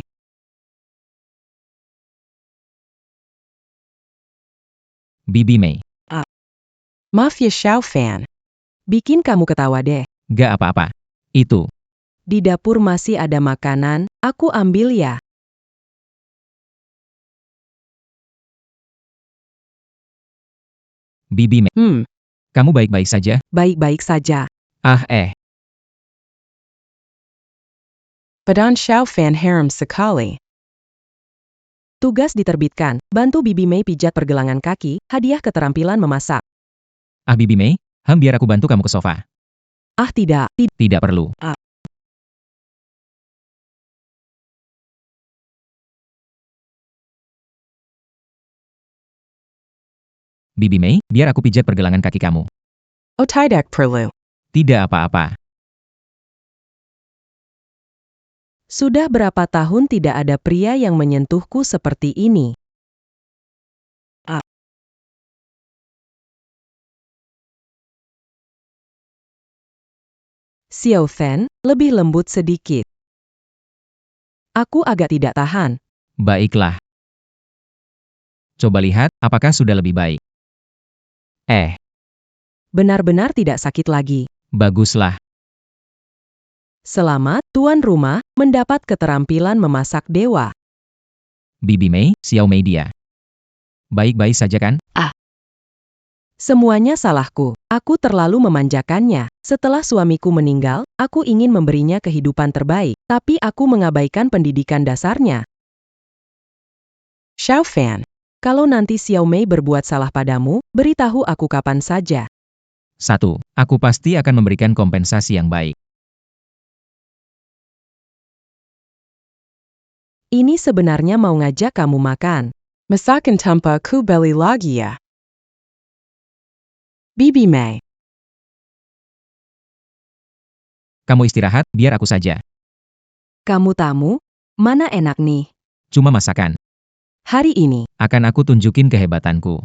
Bibi Mei, Maaf ya Xiao Fan. Bikin kamu ketawa deh. gak apa-apa. Itu, Di dapur masih ada makanan, aku ambil ya. Bibi Mei, kamu baik-baik saja? Baik-baik saja. Padan Xiao Fan harem sekali. Tugas diterbitkan, bantu Bibi Mei pijat pergelangan kaki, hadiah keterampilan memasak. Bibi Mei, biar aku bantu kamu ke sofa. Tidak. Tidak perlu. Bibi Mei, biar aku pijat pergelangan kaki kamu. Tidak perlu. Tidak apa-apa. Sudah berapa tahun tidak ada pria yang menyentuhku seperti ini. Xiao Fan, lebih lembut sedikit. Aku agak tidak tahan. Baiklah. Coba lihat, apakah sudah lebih baik? Benar-benar tidak sakit lagi. Baguslah. Selamat, tuan rumah, mendapat keterampilan memasak dewa. Bibi Mei, Xiao Mei dia. Baik-baik saja kan? Semuanya salahku. Aku terlalu memanjakannya. Setelah suamiku meninggal, aku ingin memberinya kehidupan terbaik, tapi aku mengabaikan pendidikan dasarnya. Xiao Fan, kalau nanti Xiao Mei berbuat salah padamu, beritahu aku kapan saja. 1. Aku pasti akan memberikan kompensasi yang baik. Ini sebenarnya mau ngajak kamu makan. Masakan tanpa ku beli lagi ya. Bibi Mei. Kamu istirahat, biar aku saja. Kamu tamu? Mana enak nih? Cuma masakan. Hari ini, Akan aku tunjukin kehebatanku.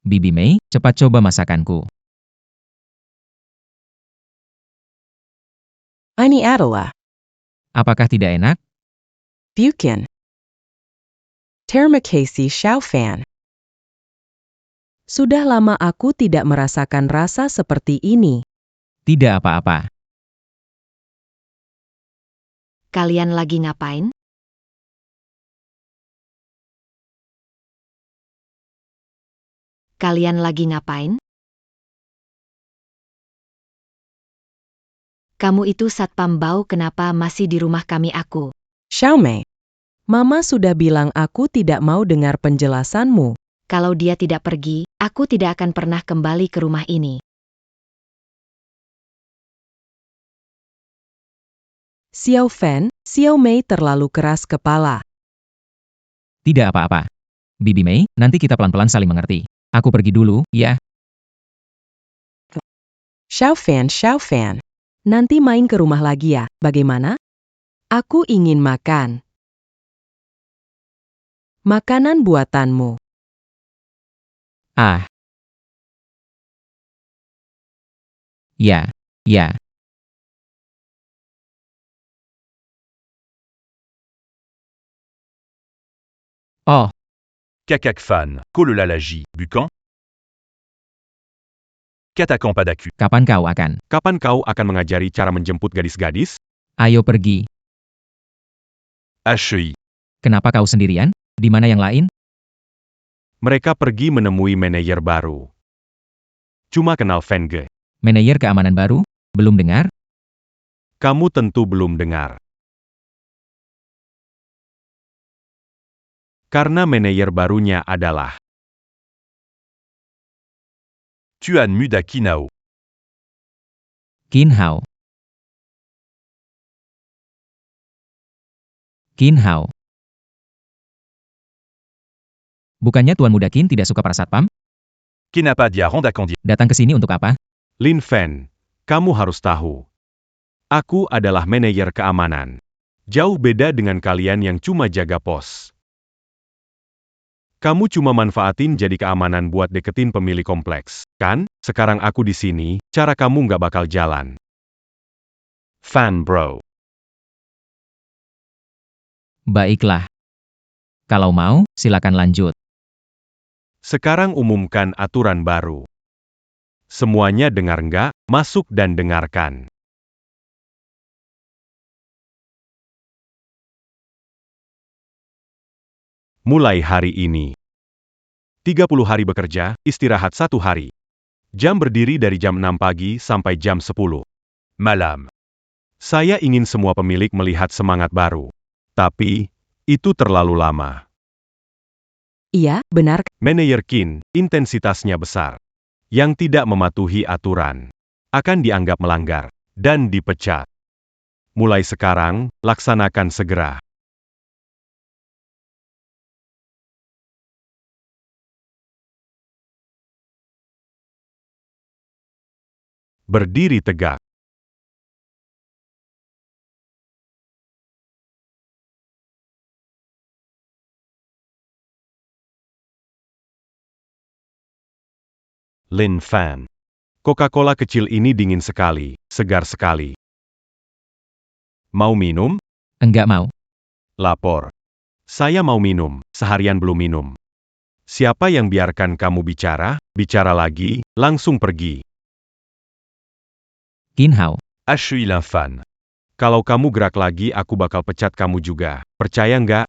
Bibi Mei, cepat coba masakanku. ini adalah Apakah tidak enak? Bukan. Terima kasih Xiao Fan. Sudah lama aku tidak merasakan rasa seperti ini. Tidak apa-apa. Kalian lagi ngapain? Kalian lagi ngapain? Kamu itu satpam bau, kenapa masih di rumah kami aku? Xiao Mei. Mama sudah bilang aku tidak mau dengar penjelasanmu. Kalau dia tidak pergi, aku tidak akan pernah kembali ke rumah ini. Xiao Fan, Xiao Mei terlalu keras kepala. Tidak apa-apa. Bibi Mei, nanti kita pelan-pelan saling mengerti. Aku pergi dulu, ya. Xiao Fan. Nanti main ke rumah lagi ya, bagaimana? Aku ingin makan. Makanan buatanmu. Ah. Ya, ya. Oh, Cacac fan, Kololalaji, Bucan. Katakan padaku. kapan kau akan? Kapan kau akan mengajari cara menjemput gadis-gadis? Ayo pergi. HI. Kenapa kau sendirian? Di mana yang lain? Mereka pergi menemui manajer baru. Cuma kenal Fenge. Manajer keamanan baru? Belum dengar? Kamu tentu belum dengar. Karena manajer barunya adalah Tuan Muda Kinao. Qin Hao. Qin Hao. Bukannya Tuan Muda Qin tidak suka para satpam? Kenapa dia rondakan dia? Datang ke sini untuk apa? Lin Fan, kamu harus tahu. Aku adalah manajer keamanan. Jauh beda dengan kalian yang cuma jaga pos. Kamu cuma manfaatin jadi keamanan buat deketin pemilik kompleks, kan? Sekarang aku di sini, cara kamu nggak bakal jalan. Fan bro. Baiklah. Kalau mau, silakan lanjut. Sekarang umumkan aturan baru. Semuanya dengar nggak? Masuk dan dengarkan. Mulai hari ini. 30 hari bekerja, istirahat 1 hari. Jam berdiri dari jam 6 pagi sampai jam 10 malam. Saya ingin semua pemilik melihat semangat baru. Tapi, itu terlalu lama. Iya, benar. Manajer Qin, intensitasnya besar. Yang tidak mematuhi aturan akan dianggap melanggar dan dipecat. Mulai sekarang, laksanakan segera. Berdiri tegak. Lin Fan. Coca-Cola kecil ini dingin sekali, segar sekali. Mau minum? Enggak mau. Lapor. Saya mau minum, seharian belum minum. Siapa yang biarkan kamu bicara? Bicara lagi, langsung pergi. Qin Hao. Ashui Fan. Kalau kamu gerak lagi aku bakal pecat kamu juga. Percaya nggak?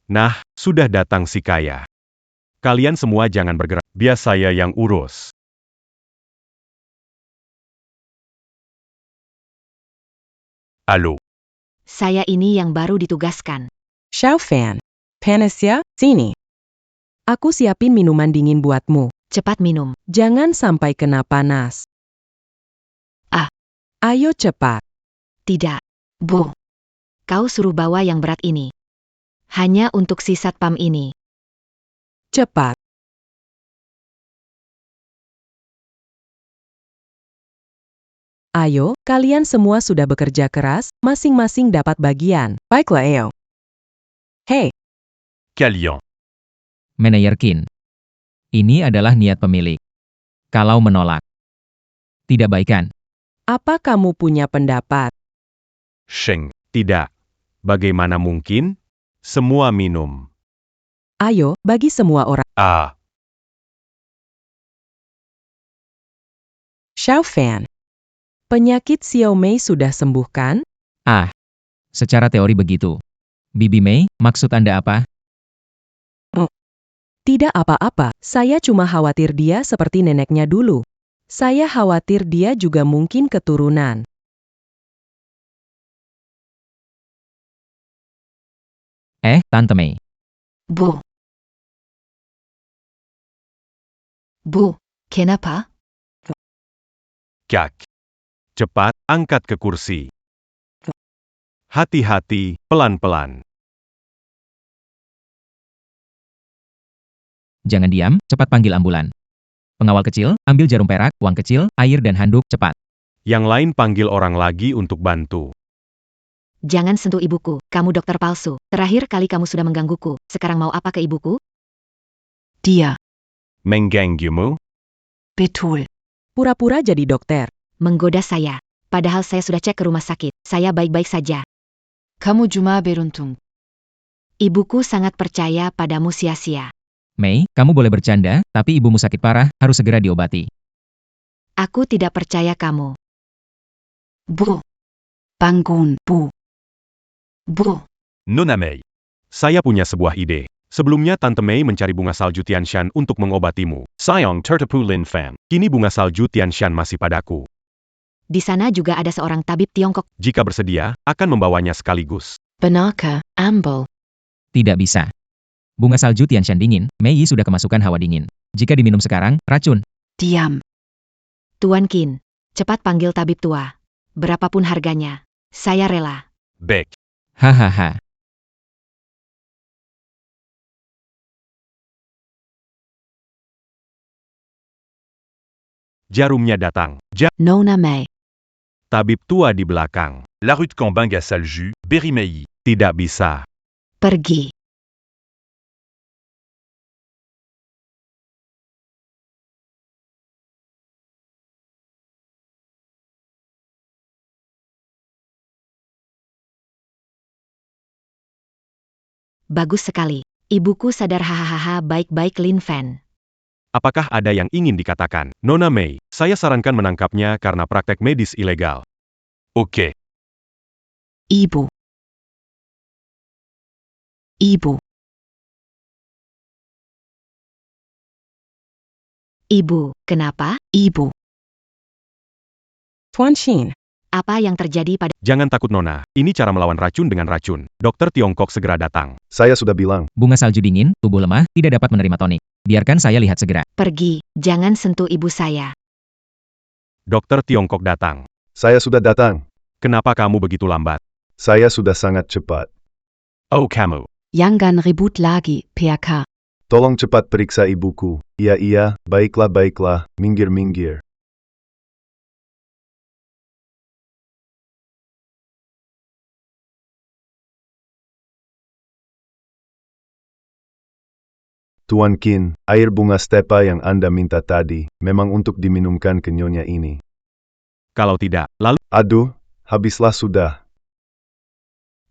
Nah, sudah datang si kaya. Kalian semua jangan bergerak, biar saya yang urus. Halo. Saya ini yang baru ditugaskan. Xiao Fan. Panas ya, sini. Aku siapin minuman dingin buatmu. Cepat minum. Jangan sampai kena panas. Ah. Ayo cepat. Tidak. Bu. Kau suruh bawa yang berat ini. Hanya untuk si satpam ini. Cepat. Ayo, kalian semua sudah bekerja keras, masing-masing dapat bagian. Baiklah, Eo. Hei, Kalian. Manajer Qin. Ini adalah niat pemilik. Kalau menolak, tidak baik kan? apa kamu punya pendapat? Sheng. Tidak. Bagaimana mungkin? Semua minum. Ayo, bagi semua orang. Ah. Xiao Fan. Penyakit Xiao Mei sudah sembuh kan? Ah, secara teori begitu. Bibi Mei, maksud Anda apa? Tidak apa-apa, saya cuma khawatir dia seperti neneknya dulu. Saya khawatir dia juga mungkin keturunan. Tante Mei. Bu. Bu, kenapa? Kak. Cepat, angkat ke kursi. Hati-hati, pelan-pelan. Jangan diam, cepat panggil ambulan. Pengawal kecil, ambil jarum perak, uang kecil, air dan handuk, cepat. Yang lain panggil orang lagi untuk bantu. Jangan sentuh ibuku, kamu dokter palsu. Terakhir kali kamu sudah menggangguku, sekarang mau apa ke ibuku? Dia. Mengganggumu? Betul. Pura-pura jadi dokter. Menggoda saya. Padahal saya sudah cek ke rumah sakit, saya baik-baik saja. Kamu cuma beruntung. Ibuku sangat percaya padamu sia-sia. Mei, kamu boleh bercanda, tapi ibumu sakit parah, harus segera diobati. Aku tidak percaya kamu. Bu. Bangun, Bu. Bu. Nona Mei. Saya punya sebuah ide. Sebelumnya Tante Mei mencari bunga salju Tianshan untuk mengobatimu. Sayang tertipu Lin Fan. Kini bunga salju Tianshan masih padaku. Di sana juga ada seorang tabib Tiongkok. Jika bersedia, akan membawanya sekaligus. Benarkah, Amble? Tidak bisa. Bunga salju Tianshan dingin, Mei sudah kemasukan hawa dingin. Jika diminum sekarang, racun. Diam. Tuan Qin, cepat panggil tabib tua. Berapapun harganya, saya rela. Baik. Hahaha. Jarumnya datang. Nona Mei. Tabib tua di belakang. La rue de Cambang à Salju, Berry-Mei. Tidak bisa. Pergi. Bagus sekali. Ibuku sadar hahaha baik-baik Lin Fan. Apakah ada yang ingin dikatakan? Nona Mei, saya sarankan menangkapnya karena praktek medis ilegal. Oke. Ibu. Ibu. Ibu, kenapa? Ibu. Tuan Xin. Apa yang terjadi pada... Jangan takut Nona, ini cara melawan racun dengan racun. Dokter Tiongkok segera datang. Saya sudah bilang. Bunga salju dingin, tubuh lemah, tidak dapat menerima tonik. Biarkan saya lihat segera. Pergi, jangan sentuh ibu saya. Dokter Tiongkok datang. Saya sudah datang. Kenapa kamu begitu lambat? Saya sudah sangat cepat. Oh kamu. Jangan ribut lagi, PK. Tolong cepat periksa ibuku. Iya, baiklah, minggir. Tuan Qin, air bunga stepa yang Anda minta tadi, memang untuk diminumkan ke nyonya ini. Kalau tidak, lalu Aduh, habislah sudah.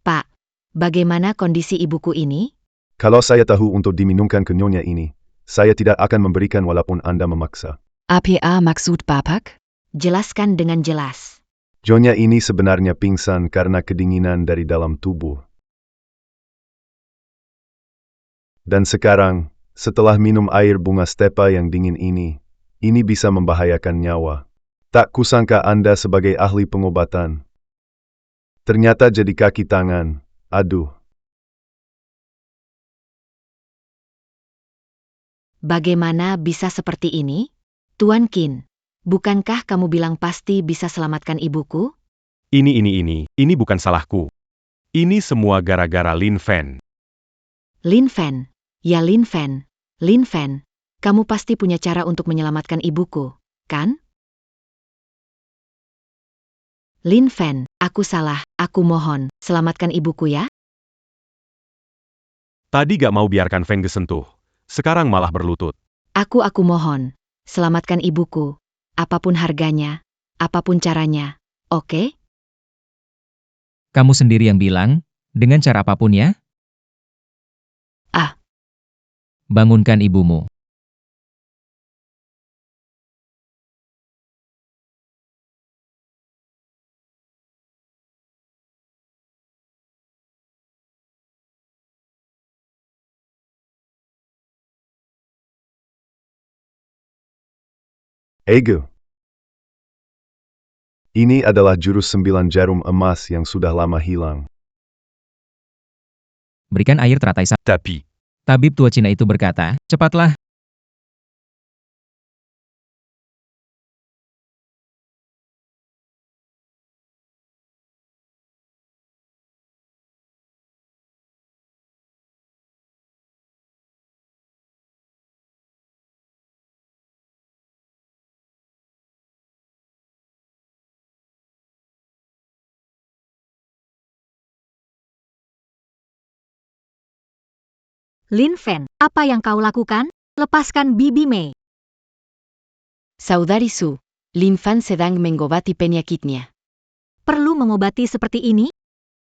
Pak, bagaimana kondisi ibuku ini? Kalau saya tahu untuk diminumkan ke nyonya ini, saya tidak akan memberikan walaupun Anda memaksa. APA maksud Bapak? Jelaskan dengan jelas. Nyonya ini sebenarnya pingsan karena kedinginan dari dalam tubuh. Dan sekarang, setelah minum air bunga stepa yang dingin ini bisa membahayakan nyawa. Tak kusangka Anda sebagai ahli pengobatan. Ternyata jadi kaki tangan. Aduh. Bagaimana bisa seperti ini? Tuan Qin, bukankah kamu bilang pasti bisa selamatkan ibuku? ini bukan salahku. Ini semua gara-gara Lin Fan. Lin Fan, ya Lin Fan. Lin Fan, kamu pasti punya cara untuk menyelamatkan ibuku, kan? Lin Fan, aku salah, aku mohon, selamatkan ibuku ya. Tadi gak mau biarkan Feng disentuh. Sekarang malah berlutut. Aku mohon, selamatkan ibuku, apapun harganya, apapun caranya, oke? Kamu sendiri yang bilang, dengan cara apapun ya? Ah. Bangunkan ibumu. Ego. Ini adalah jurus 9 jarum emas yang sudah lama hilang. Berikan air teratai Tapi, Tabib tua Cina itu berkata, cepatlah. Lin Fan, apa yang kau lakukan? Lepaskan Bibi Mei. Saudari Su, Lin Fan sedang mengobati penyakitnya. Perlu mengobati seperti ini?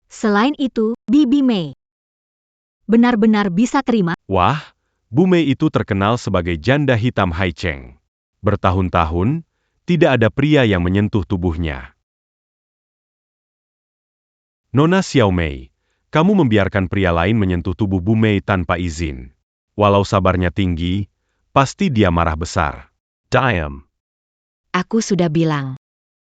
Selain itu, Bibi Mei benar-benar bisa terima. wah, Bu Mei itu terkenal sebagai janda hitam Hai Cheng. Bertahun-tahun, tidak ada pria yang menyentuh tubuhnya. Nona Xiao Mei, kamu membiarkan pria lain menyentuh tubuh Bu Mei tanpa izin. Walau sabarnya tinggi, pasti dia marah besar. Diam. Aku sudah bilang.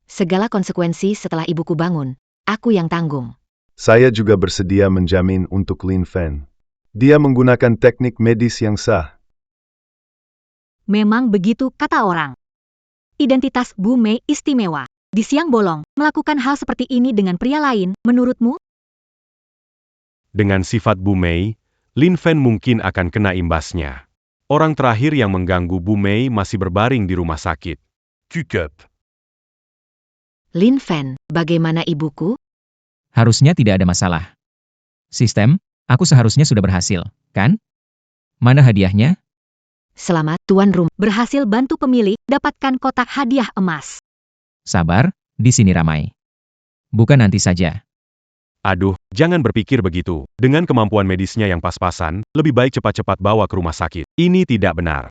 Segala konsekuensi setelah ibuku bangun, aku yang tanggung. Saya juga bersedia menjamin untuk Lin Fan. Dia menggunakan teknik medis yang sah. Memang begitu kata orang. Identitas Bu Mei istimewa. Di siang bolong, melakukan hal seperti ini dengan pria lain, menurutmu? Dengan sifat Bu Mei, Lin Fan mungkin akan kena imbasnya. Orang terakhir yang mengganggu Bu Mei masih berbaring di rumah sakit. Cukup. Lin Fan, bagaimana ibuku? Harusnya tidak ada masalah. Sistem, aku seharusnya sudah berhasil, kan? Mana hadiahnya? Selamat, Tuan Rumah. Berhasil bantu pemilih, dapatkan kotak hadiah emas. Sabar, di sini ramai. Bukan nanti saja. Aduh, jangan berpikir begitu. Dengan kemampuan medisnya yang pas-pasan, lebih baik cepat-cepat bawa ke rumah sakit. Ini tidak benar.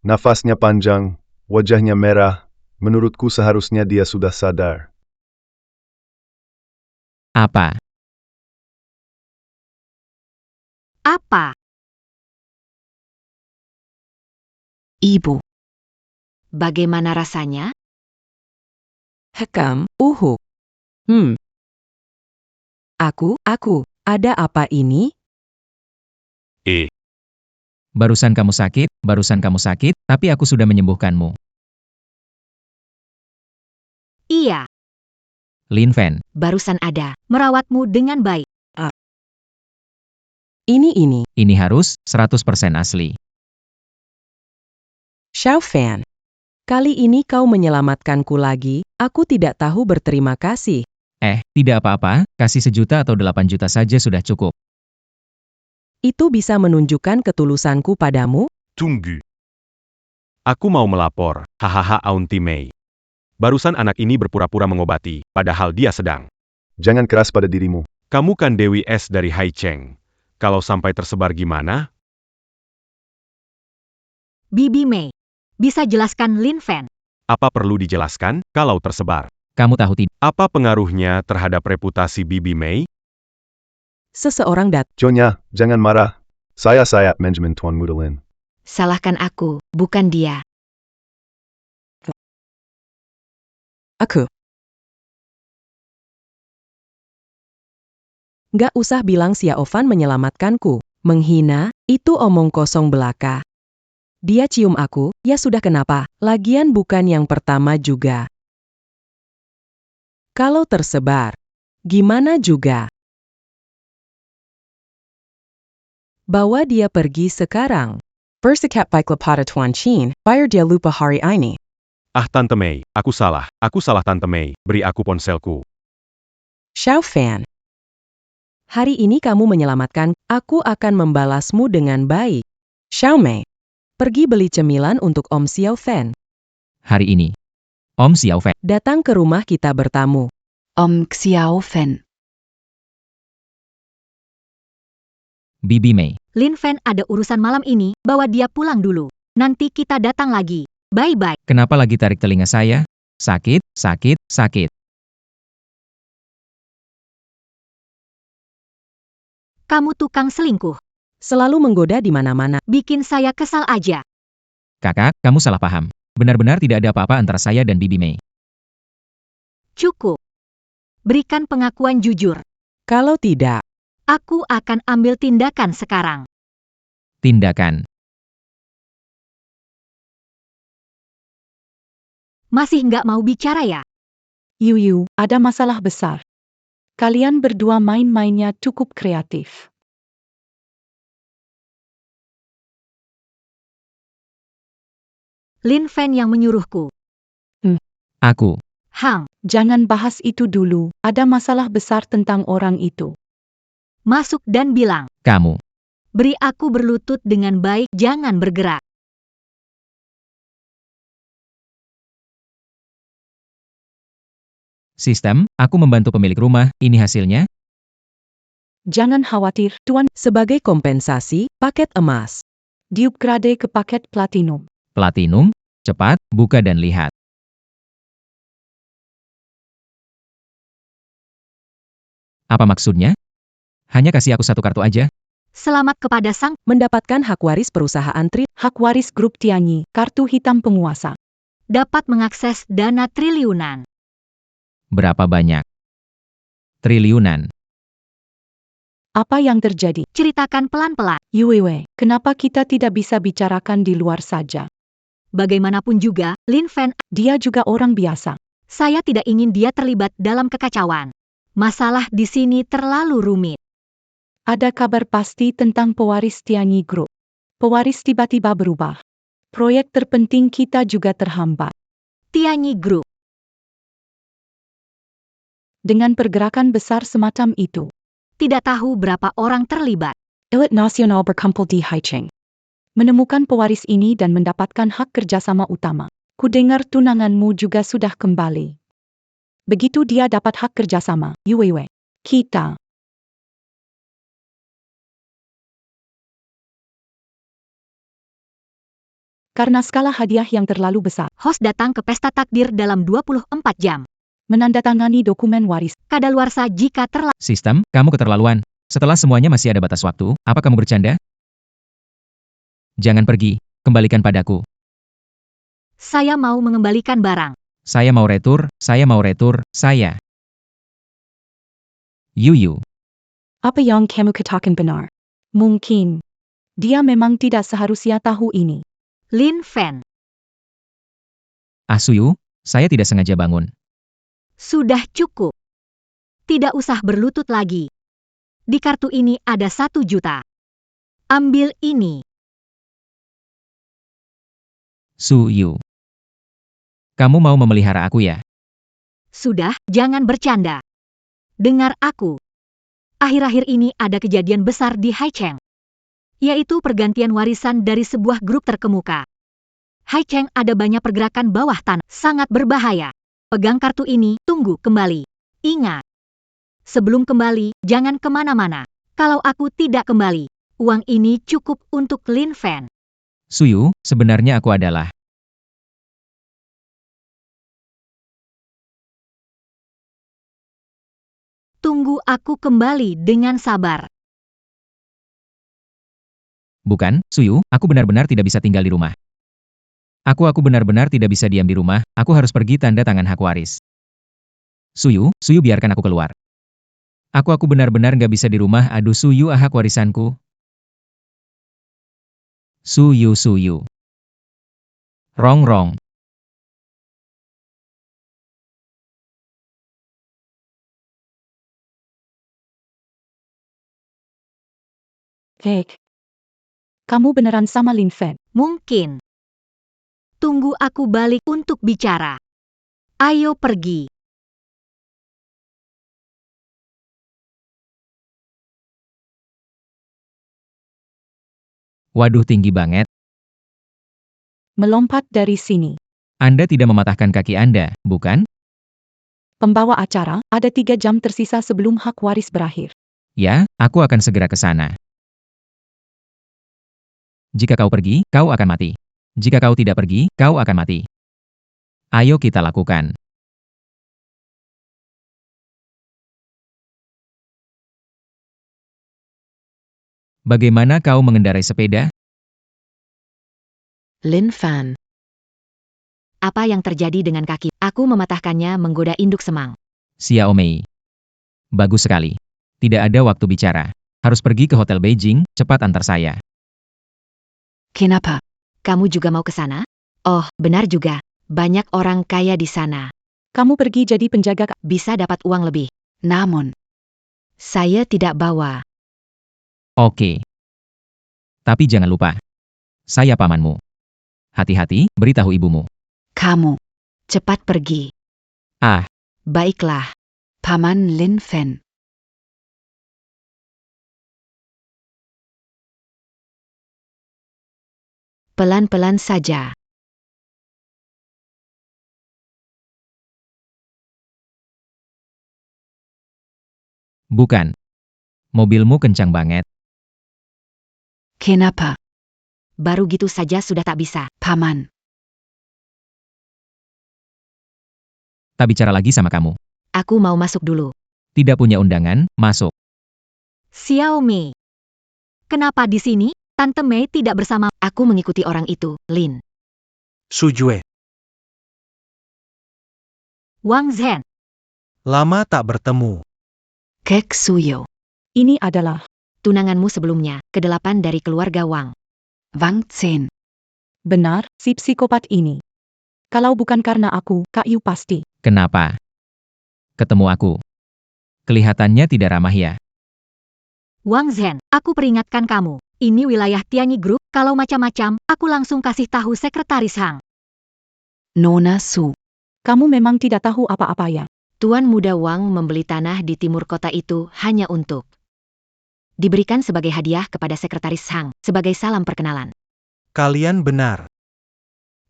Nafasnya panjang, wajahnya merah. Menurutku seharusnya dia sudah sadar. Apa? Apa? Ibu. Bagaimana rasanya? Hekam, uhuk. Aku, ada apa ini? Barusan kamu sakit, tapi aku sudah menyembuhkanmu. Iya, Lin Fan, Barusan ada. merawatmu dengan baik. Ini. ini harus 100% asli. Xiao Fan. Kali ini kau menyelamatkanku lagi, aku tidak tahu berterima kasih. Tidak apa-apa, kasih 1 juta atau 8 juta saja sudah cukup. Itu bisa menunjukkan ketulusanku padamu? Tunggu. Aku mau melapor, hahaha Auntie May. Barusan anak ini berpura-pura mengobati, padahal dia sedang. Jangan keras pada dirimu. Kamu kan Dewi S dari Hai Cheng. Kalau sampai tersebar gimana? Bibi May. Bisa jelaskan Lin Fan? Apa perlu dijelaskan kalau tersebar? Kamu tahu tidak? Apa pengaruhnya terhadap reputasi Bibi May? Seseorang Nyonya, jangan marah. Saya Benjamin Tuan Muda Lin. Salahkan aku, bukan dia. Aku. Gak usah bilang Xiaofan menyelamatkanku. Menghina, itu omong kosong belaka. Dia cium aku, ya sudah kenapa, lagian bukan yang pertama juga. Kalau tersebar, gimana juga? Bawa dia pergi sekarang. Bersikap baiklah pada Tuan Chin, biar dia lupa hari ini. Ah Tante May, aku salah Tante May, beri aku ponselku. Xiaofan. Hari ini kamu menyelamatkan, aku akan membalasmu dengan baik. Xiaomei. Pergi beli cemilan untuk Om Xiaofan. Hari ini, Om Xiaofan. Datang ke rumah kita bertamu. Om Xiaofan. Bibi May. Lin Fan ada urusan malam ini, bawa dia pulang dulu. Nanti kita datang lagi. Bye-bye. Kenapa lagi tarik telinga saya? Sakit, sakit, sakit. Kamu tukang selingkuh. Selalu menggoda di mana-mana. Bikin saya kesal aja. Kakak, kamu salah paham. Benar-benar tidak ada apa-apa antara saya dan Bibi May. Cukup. Berikan pengakuan jujur. Kalau tidak, Aku akan ambil tindakan sekarang. Tindakan. Masih nggak mau bicara ya? Yuyu, ada masalah besar. Kalian berdua main-mainnya cukup kreatif. Lin Fan yang menyuruhku. Aku. Hang, Jangan bahas itu dulu, ada masalah besar tentang orang itu. masuk dan bilang. Kamu. Beri aku berlutut dengan baik, jangan bergerak. Sistem, aku membantu pemilik rumah, ini hasilnya. Jangan khawatir, Tuan, sebagai kompensasi, paket emas. diupgrade ke paket platinum. Platinum, cepat, buka dan lihat. Apa maksudnya? Hanya kasih aku satu kartu aja. Selamat kepada sang Mendapatkan hak waris perusahaan Hak waris grup Tianyi, kartu hitam penguasa. dapat mengakses dana triliunan. Berapa banyak? Triliunan. Apa yang terjadi? Ceritakan pelan-pelan. Yuewe, kenapa kita tidak bisa bicarakan di luar saja? Bagaimanapun juga, Lin Fan, Dia juga orang biasa. saya tidak ingin dia terlibat dalam kekacauan. Masalah di sini terlalu rumit. Ada kabar pasti tentang pewaris Tianyi Group. Pewaris tiba-tiba berubah. Proyek terpenting kita juga terhambat. Tianyi Group. Dengan pergerakan besar semacam itu, Tidak tahu berapa orang terlibat. elit nasional berkumpul di Haicheng. Menemukan pewaris ini dan mendapatkan hak kerjasama utama. Kudengar tunanganmu juga sudah kembali. Begitu dia dapat hak kerjasama, Yuewe, kita karena skala hadiah yang terlalu besar, Host datang ke pesta takdir dalam 24 jam. menandatangani dokumen waris. Kadaluarsa jika Sistem, kamu keterlaluan. Setelah semuanya masih ada batas waktu, apa kamu bercanda? Jangan pergi, kembalikan padaku. saya mau mengembalikan barang. Saya mau retur, saya. Yuyu. Apa yang kamu katakan benar? Mungkin. Dia memang tidak seharusnya tahu ini. Lin Fan. Suyu, saya tidak sengaja bangun. Sudah cukup. Tidak usah berlutut lagi. Di kartu ini ada 1 juta. Ambil ini. Suyu. Kamu mau memelihara aku ya? Sudah, jangan bercanda. Dengar aku. Akhir-akhir ini ada kejadian besar di Haicheng. yaitu pergantian warisan dari sebuah grup terkemuka. Hai Cheng, ada banyak pergerakan bawah tanah, sangat berbahaya. Pegang kartu ini, tunggu kembali. Ingat, sebelum kembali, jangan kemana-mana. Kalau aku tidak kembali, uang ini cukup untuk Lin Fan. Suyu, sebenarnya aku adalah. Tunggu aku kembali dengan sabar. Bukan, Suyu, aku benar-benar tidak bisa tinggal di rumah. Aku benar-benar tidak bisa diam di rumah, aku harus pergi tanda tangan hak waris. Suyu, biarkan aku keluar. Aku benar-benar nggak bisa di rumah, aduh Suyu, hak warisanku. Suyu. Rong. Kek. Kamu beneran sama Lin Fan? Mungkin. Tunggu aku balik untuk bicara. Ayo pergi. Waduh, tinggi banget. Melompat dari sini. Anda tidak mematahkan kaki Anda, bukan? Pembawa acara, ada 3 jam tersisa sebelum hak waris berakhir. Ya, aku akan segera ke sana. Jika kau pergi, kau akan mati. Jika kau tidak pergi, kau akan mati. Ayo kita lakukan. Bagaimana kau mengendarai sepeda? Lin Fan. Apa yang terjadi dengan kaki? Aku mematahkannya menggoda induk semang. Xiao Mei. Bagus sekali. Tidak ada waktu bicara. Harus pergi ke Hotel Beijing, cepat antar saya. Kenapa? Kamu juga mau ke sana? Oh, benar juga. Banyak orang kaya di sana. Kamu pergi jadi penjaga. Bisa dapat uang lebih. Namun, Saya tidak bawa. Oke. Tapi jangan lupa. Saya pamanmu. Hati-hati, beritahu ibumu. kamu, Cepat pergi. Ah, Baiklah. Paman Lin Fan. Pelan-pelan saja. bukan. Mobilmu kencang banget. Kenapa, Baru gitu saja sudah tak bisa. Paman? Tak bicara lagi sama kamu. Aku mau masuk dulu. Tidak punya undangan, masuk. Xiao Mei. Kenapa di sini? Tante Mei tidak bersama. Aku mengikuti orang itu, Lin. Sujue. Wang Zhen. Lama tak bertemu. Kek Suyo. Ini adalah Tunanganmu sebelumnya, ke-8 dari keluarga Wang. Wang Zhen. benar, si psikopat ini. Kalau bukan karena aku, Kak Yu pasti. Kenapa? Ketemu aku. Kelihatannya tidak ramah ya. Wang Zhen, aku peringatkan kamu. Ini wilayah Tianyi Group, kalau macam-macam, aku langsung kasih tahu Sekretaris Hang. Nona Su. Kamu memang tidak tahu apa-apa ya. Tuan muda Wang membeli tanah di timur kota itu hanya untuk diberikan sebagai hadiah kepada Sekretaris Hang, sebagai salam perkenalan. Kalian benar.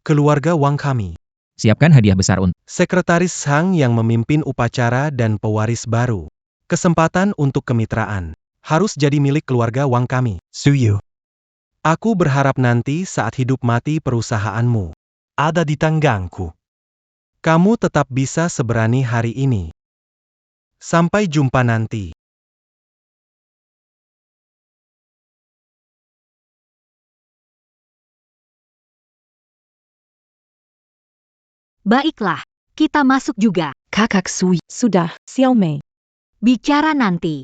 Keluarga Wang kami. Siapkan hadiah besar untuk Sekretaris Hang yang memimpin upacara dan pewaris baru. Kesempatan untuk kemitraan. Harus jadi milik keluarga Wang kami. Suyu. Aku berharap nanti saat hidup mati perusahaanmu ada di tanganku. Kamu tetap bisa seberani hari ini. Sampai jumpa nanti. Baiklah, kita masuk juga. Kakak Suyo. Sudah, Xiao Mei. Bicara nanti.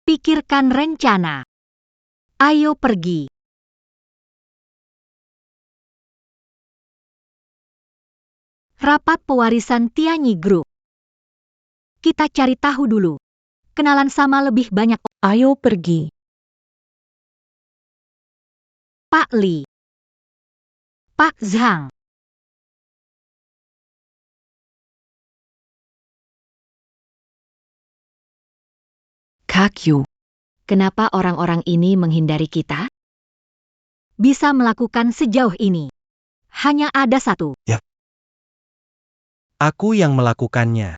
Pikirkan rencana. Ayo pergi. Rapat pewarisan Tianyi Group. Kita cari tahu dulu. Kenalan sama lebih banyak. Ayo pergi. Pak Li. Pak Zhang. Kak Yu. Kenapa orang-orang ini menghindari kita? bisa melakukan sejauh ini. Hanya ada satu. Aku yang melakukannya.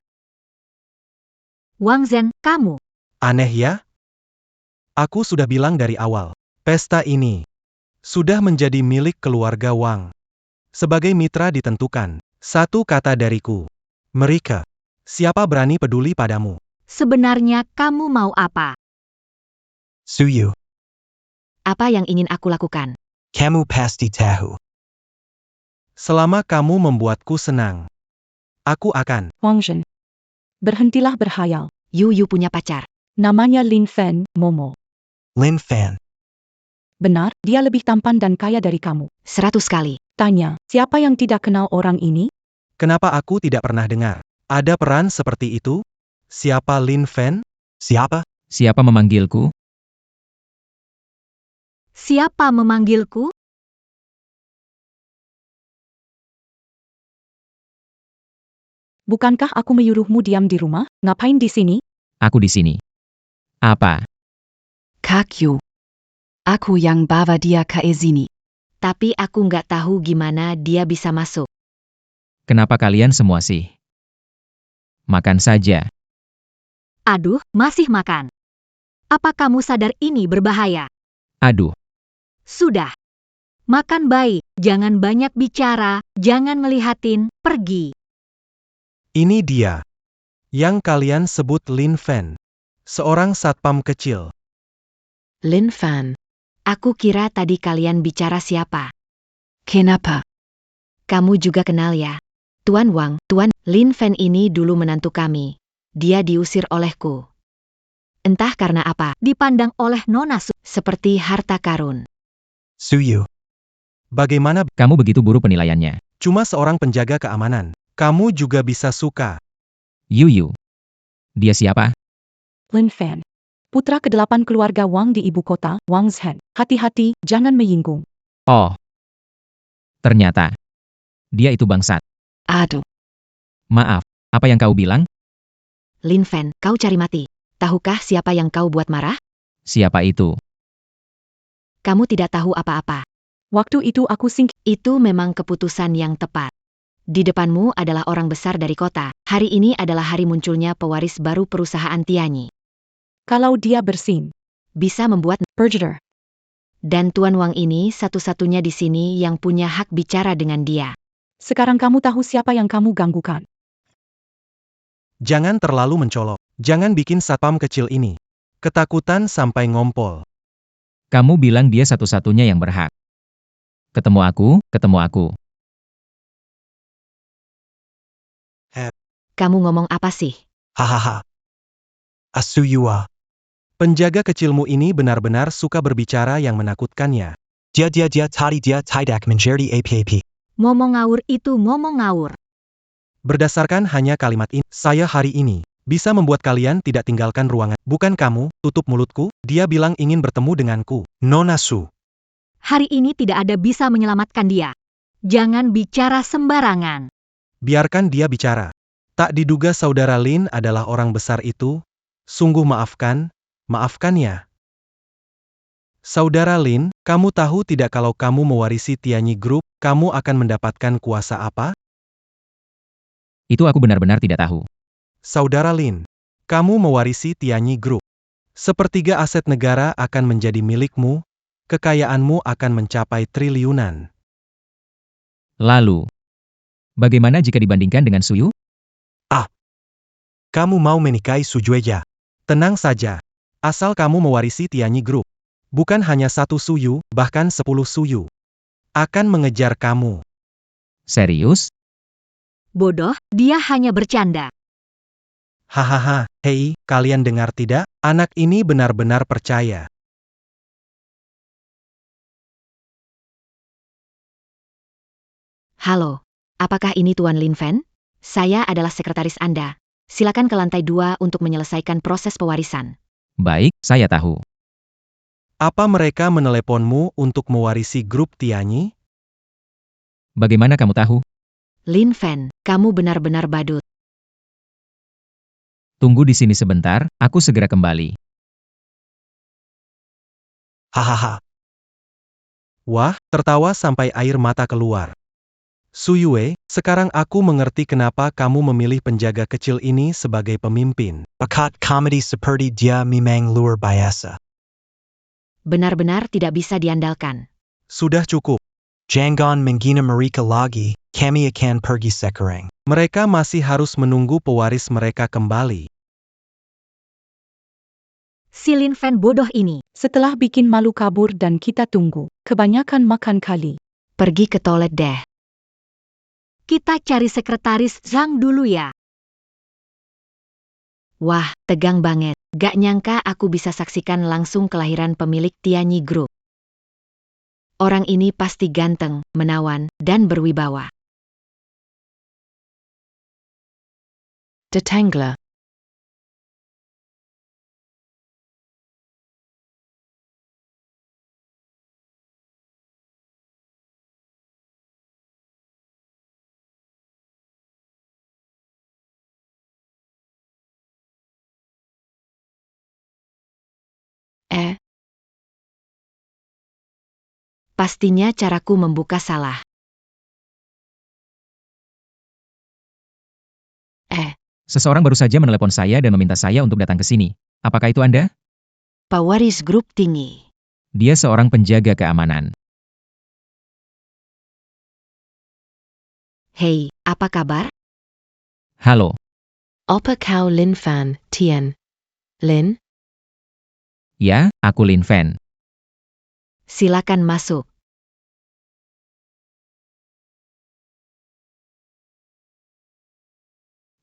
Wang Zhen, kamu. Aneh ya? Aku sudah bilang dari awal, pesta ini sudah menjadi milik keluarga Wang. Sebagai mitra ditentukan, satu kata dariku. Mereka. Siapa berani peduli padamu? Sebenarnya kamu mau apa? Suyu, Apa yang ingin aku lakukan? kamu pasti tahu. Selama kamu membuatku senang, aku akan. Wang Zhen. Berhentilah berhayal. Yu punya pacar. Namanya Lin Fen, Momo. Lin Fan. Benar, dia lebih tampan dan kaya dari kamu. 100 kali. Tanya, siapa yang tidak kenal orang ini? Kenapa aku tidak pernah dengar? Ada peran seperti itu? Siapa Lin Fan? Siapa? Siapa memanggilku? Siapa memanggilku? Bukankah aku menyuruhmu diam di rumah? Ngapain di sini? Aku di sini. Apa? Kakyu. Aku yang bawa dia ke sini. Tapi aku nggak tahu gimana dia bisa masuk. Kenapa kalian semua sih? Makan saja. Aduh, masih makan. Apa kamu sadar ini berbahaya? Aduh, Sudah. Makan baik, jangan banyak bicara, jangan ngelihatin, pergi. Ini dia. Yang kalian sebut Lin Fan. Seorang satpam kecil. Lin Fan. Aku kira tadi kalian bicara siapa. Kenapa? Kamu juga kenal ya? Tuan Wang, Tuan Lin Fan ini dulu menantu kami. Dia diusir olehku. Entah karena apa, Dipandang oleh Nona Su. seperti harta karun. Suyu. Bagaimana? kamu begitu buruk penilaiannya. Cuma seorang penjaga keamanan. Kamu juga bisa suka. Yu. Dia siapa? Lin Fan. Putra ke-8 keluarga Wang di ibu kota, Wang Zhen. Hati-hati, jangan menyinggung. Oh. Ternyata. Dia itu bangsat. Aduh. Maaf, apa yang kau bilang? Lin Fan, kau cari mati. Tahukah siapa yang kau buat marah? Siapa itu? Kamu tidak tahu apa-apa. Waktu itu aku Itu memang keputusan yang tepat. Di depanmu adalah orang besar dari kota. Hari ini adalah hari munculnya pewaris baru perusahaan Tianyi. Kalau dia bersin. Bisa membuat Perjurer. dan Tuan Wang ini satu-satunya di sini yang punya hak bicara dengan dia. Sekarang kamu tahu siapa yang kamu ganggukan. Jangan terlalu mencolok. Jangan bikin satpam kecil ini ketakutan sampai ngompol. Kamu bilang dia satu-satunya yang berhak. Ketemu aku. Kamu ngomong apa sih? Hahaha. Asuyua. Penjaga kecilmu ini benar-benar suka berbicara yang menakutkannya. Dia tadi dia tidak menjadi apa-apa. Ngomong ngawur itu ngomong ngawur. Berdasarkan hanya kalimat ini, saya hari ini bisa membuat kalian tidak tinggalkan ruangan. Bukan kamu, tutup mulutku, dia bilang ingin bertemu denganku. Nona Su. Hari ini tidak ada bisa menyelamatkan dia. Jangan bicara sembarangan. Biarkan dia bicara. Tak diduga saudara Lin adalah orang besar itu. Sungguh maafkan ya. Saudara Lin, kamu tahu tidak kalau kamu mewarisi Tianyi Group, kamu akan mendapatkan kuasa apa? Itu aku benar-benar tidak tahu. Saudara Lin, kamu mewarisi Tianyi Group. Sepertiga aset negara akan menjadi milikmu, kekayaanmu akan mencapai triliunan. Lalu, bagaimana jika dibandingkan dengan Suyu? Kamu mau menikahi Sujueja. Tenang saja. Asal kamu mewarisi Tianyi Group. Bukan hanya 1 Suyu, bahkan 10 Suyu. Akan mengejar kamu. Serius? Bodoh, dia hanya bercanda. Hahaha, hei, kalian dengar tidak? Anak ini benar-benar percaya. Halo, apakah ini Tuan Lin Fan? Saya adalah sekretaris Anda. Silakan ke lantai 2 untuk menyelesaikan proses pewarisan. Baik, saya tahu. Apa mereka meneleponmu untuk mewarisi grup Tianyi? Bagaimana kamu tahu? Lin Fan, kamu benar-benar badut. Tunggu di sini sebentar, aku segera kembali. Hahaha. Wah, tertawa sampai air mata keluar. Suyue, sekarang aku mengerti kenapa kamu memilih penjaga kecil ini sebagai pemimpin. Bakat komedi seperti dia memang luar biasa. Benar-benar tidak bisa diandalkan. Sudah cukup. Jangan menghina mereka lagi, kami akan pergi sekarang. Mereka masih harus menunggu pewaris mereka kembali. Si Lin Fan bodoh ini. Setelah bikin malu kabur dan kita tunggu. Kebanyakan makan kali. Pergi ke toilet deh. Kita cari sekretaris Zhang dulu ya. Wah, tegang banget. Gak nyangka aku bisa saksikan langsung kelahiran pemilik Tianyi Group. Orang ini pasti ganteng, menawan, dan berwibawa. Detangler. Pastinya caraku membuka salah. Seseorang baru saja menelepon saya dan meminta saya untuk datang ke sini. Apakah itu Anda? Pewaris grup tinggi. Dia seorang penjaga keamanan. Hei, apa kabar? Halo, Apa kau Lin Fan, Tian? Lin? ya, aku Lin Fan. Silakan masuk.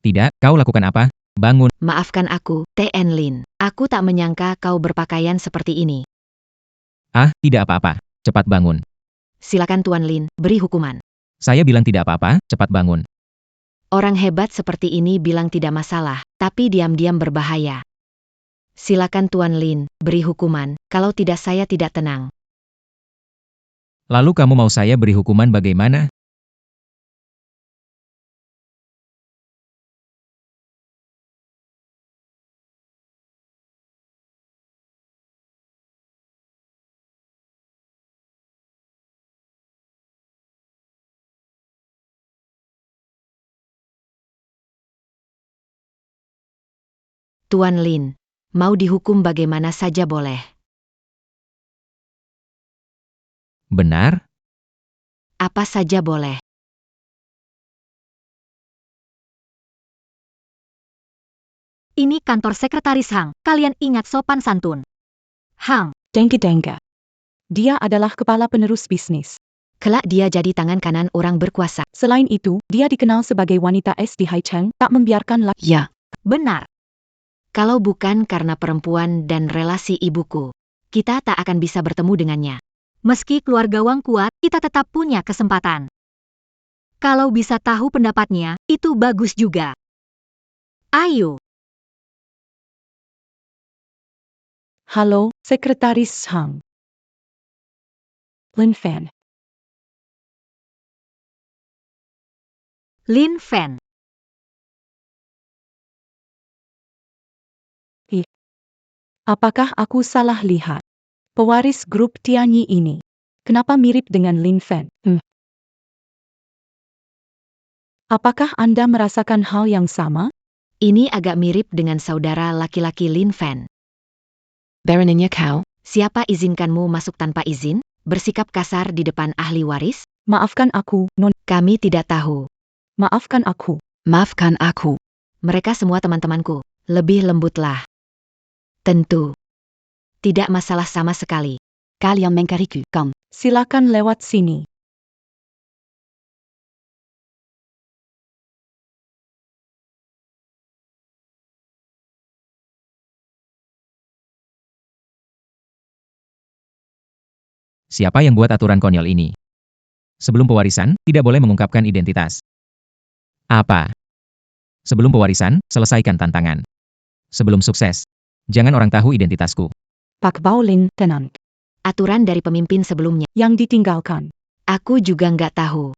Tidak, kau lakukan apa? Bangun. Maafkan aku, TN Lin. Aku tak menyangka kau berpakaian seperti ini. Ah, tidak apa-apa. Cepat bangun. Silakan Tuan Lin, beri hukuman. Saya bilang tidak apa-apa, cepat bangun. Orang hebat seperti ini bilang tidak masalah, tapi diam-diam berbahaya. Silakan Tuan Lin, beri hukuman, kalau tidak saya tidak tenang. Lalu kamu mau saya beri hukuman bagaimana? Tuan Lin, mau dihukum bagaimana saja boleh. Benar? Apa saja boleh. Ini kantor sekretaris Hang. Kalian ingat sopan santun. Hang, Dengki-dengga. Dia adalah kepala penerus bisnis. Kelak dia jadi tangan kanan orang berkuasa. Selain itu, dia dikenal sebagai wanita es di Haicheng, tak membiarkan laki. Ja. benar. Kalau bukan karena perempuan dan relasi ibuku, kita tak akan bisa bertemu dengannya. Meski keluarga Wang kuat, kita tetap punya kesempatan. Kalau bisa tahu pendapatnya, itu bagus juga. Ayo. Halo, Sekretaris Hang. Lin Fan. Lin Fan. Apakah aku salah lihat? Pewaris grup Tianyi ini. Kenapa mirip dengan Lin Fan? Apakah Anda merasakan hal yang sama? Ini agak mirip dengan saudara laki-laki Lin Fan. Baroninnya kau? Siapa izinkanmu masuk tanpa izin? Bersikap kasar di depan ahli waris? Maafkan aku, Non. Kami tidak tahu. Maafkan aku. Maafkan aku. Mereka semua teman-temanku. Lebih lembutlah. Tentu. Tidak masalah sama sekali. Kalian mengkariku, kom. Silakan lewat sini. Siapa yang buat aturan konyol ini? Sebelum pewarisan, tidak boleh mengungkapkan identitas. Apa? Sebelum pewarisan, selesaikan tantangan. Sebelum sukses, jangan orang tahu identitasku. Pak Baolin, tenang. Aturan dari pemimpin sebelumnya. Yang ditinggalkan. Aku juga nggak tahu.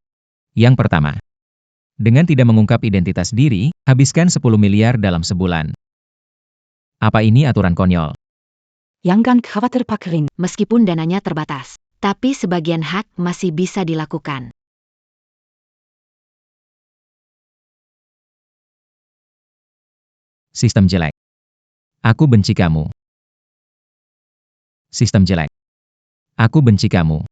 Yang pertama, dengan tidak mengungkap identitas diri, habiskan 10 miliar dalam sebulan. Apa ini aturan konyol? Jangan khawatir Pak Lin. Meskipun dananya terbatas. Tapi sebagian hak masih bisa dilakukan. Sistem jelek. Aku benci kamu. Sistem jelek. Aku benci kamu.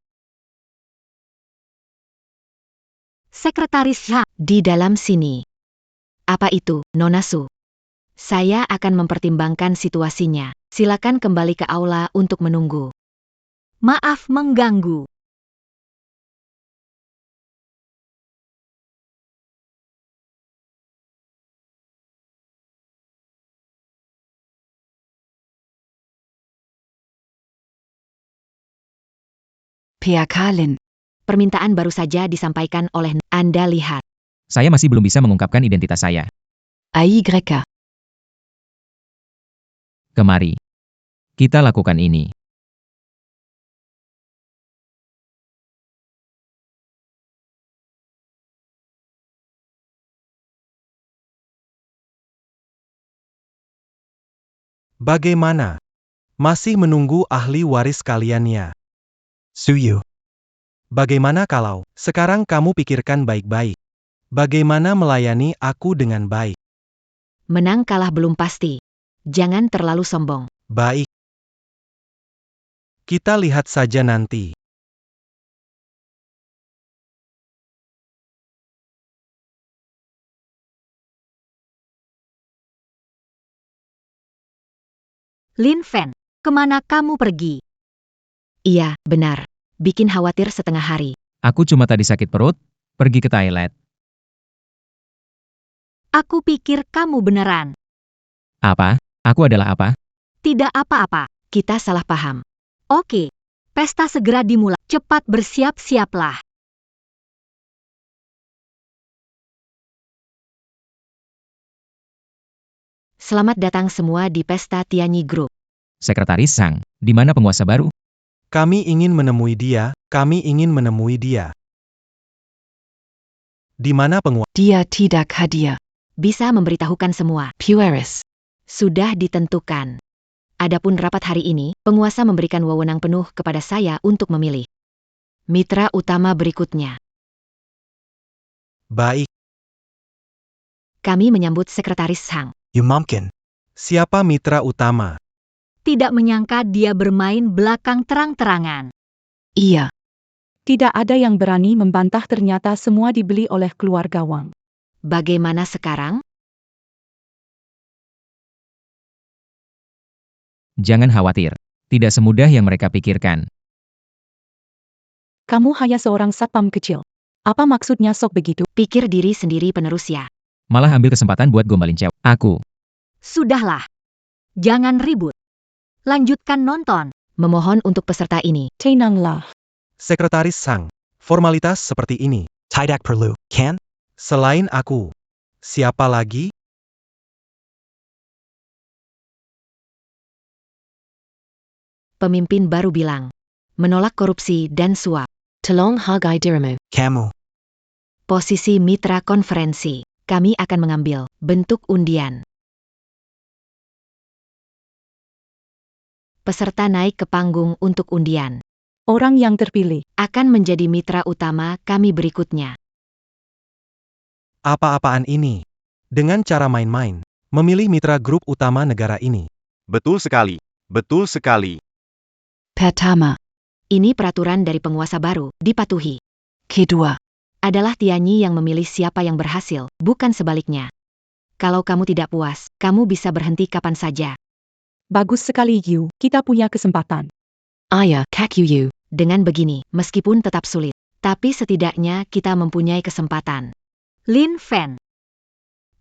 Sekretaris Zhang. Di dalam sini. Apa itu, Nona Su? Saya akan mempertimbangkan situasinya. Silakan kembali ke aula untuk menunggu. Maaf mengganggu. PAK Lin. Permintaan baru saja disampaikan oleh Anda lihat. Saya masih belum bisa mengungkapkan identitas saya. AYK. Kemari. Kita lakukan ini. Bagaimana? Masih menunggu ahli waris kalian ya? Suyu. Bagaimana kalau sekarang kamu pikirkan baik-baik? Bagaimana melayani aku dengan baik? Menang kalah belum pasti. Jangan terlalu sombong. Baik. Kita lihat saja nanti. Lin Fan, kemana kamu pergi? Iya, benar. Bikin khawatir setengah hari. Aku cuma tadi sakit perut, pergi ke toilet. Aku pikir kamu beneran. Apa? Aku adalah apa? Tidak apa-apa. Kita salah paham. Oke. Pesta segera dimulai. Cepat bersiap-siaplah. Selamat datang semua di pesta Tianyi Group. Sekretaris Zhang, di mana penguasa baru? Kami ingin menemui dia, kami ingin menemui dia. Di mana penguasa? Dia tidak hadir. Bisa memberitahukan semua. Pueris. Sudah ditentukan. Adapun rapat hari ini, penguasa memberikan wewenang penuh kepada saya untuk memilih mitra utama berikutnya. Baik. Kami menyambut Sekretaris Zhang. Yumamkin. Siapa mitra utama? Tidak menyangka dia bermain belakang terang-terangan. Iya. Tidak ada yang berani membantah ternyata semua dibeli oleh keluarga Wang. Bagaimana sekarang? Jangan khawatir. Tidak semudah yang mereka pikirkan. Kamu hanya seorang satpam kecil. Apa maksudnya sok begitu? Pikir diri sendiri penerus ya. Malah ambil kesempatan buat gombalin cewek. Aku. Sudahlah. Jangan ribut. Lanjutkan nonton. Memohon untuk peserta ini. Tenanglah. Sekretaris Zhang. Formalitas seperti ini. Tidak perlu, kan? Selain aku. Siapa lagi? Pemimpin baru bilang. Menolak korupsi dan suap. Tolong hargai dirimu. Kamu. Posisi mitra konferensi. Kami akan mengambil bentuk undian. Peserta naik ke panggung untuk undian. Orang yang terpilih. Akan menjadi mitra utama kami berikutnya. Apa-apaan ini? Dengan cara main-main. Memilih mitra grup utama negara ini. Betul sekali. Betul sekali. Pertama. Ini peraturan dari penguasa baru, dipatuhi. Kedua. Adalah Tianyi yang memilih siapa yang berhasil, bukan sebaliknya. Kalau kamu tidak puas, kamu bisa berhenti kapan saja. Bagus sekali Yu, kita punya kesempatan. Ayah, Kakuyu. Dengan begini, meskipun tetap sulit, tapi setidaknya kita mempunyai kesempatan. Lin Fan.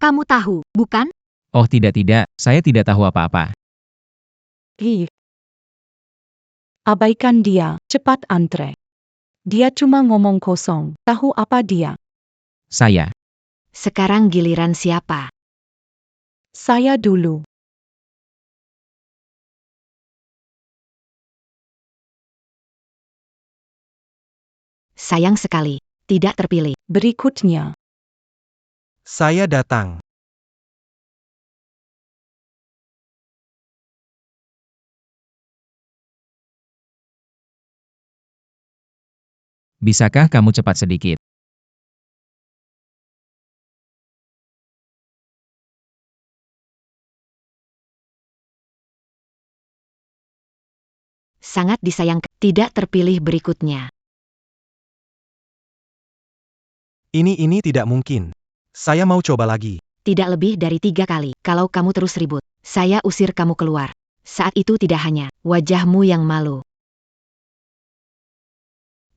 Kamu tahu, bukan? Oh tidak, saya tidak tahu apa-apa. Ih. Abaikan dia, cepat antre. Dia cuma ngomong kosong, tahu apa dia? Saya. Sekarang giliran siapa? Saya dulu. Sayang sekali, tidak terpilih. Berikutnya. Saya datang. Bisakah kamu cepat sedikit? Sangat disayangkan. Tidak terpilih berikutnya. Ini tidak mungkin. Saya mau coba lagi. Tidak lebih dari 3 kali. Kalau kamu terus ribut, saya usir kamu keluar. Saat itu tidak hanya wajahmu yang malu.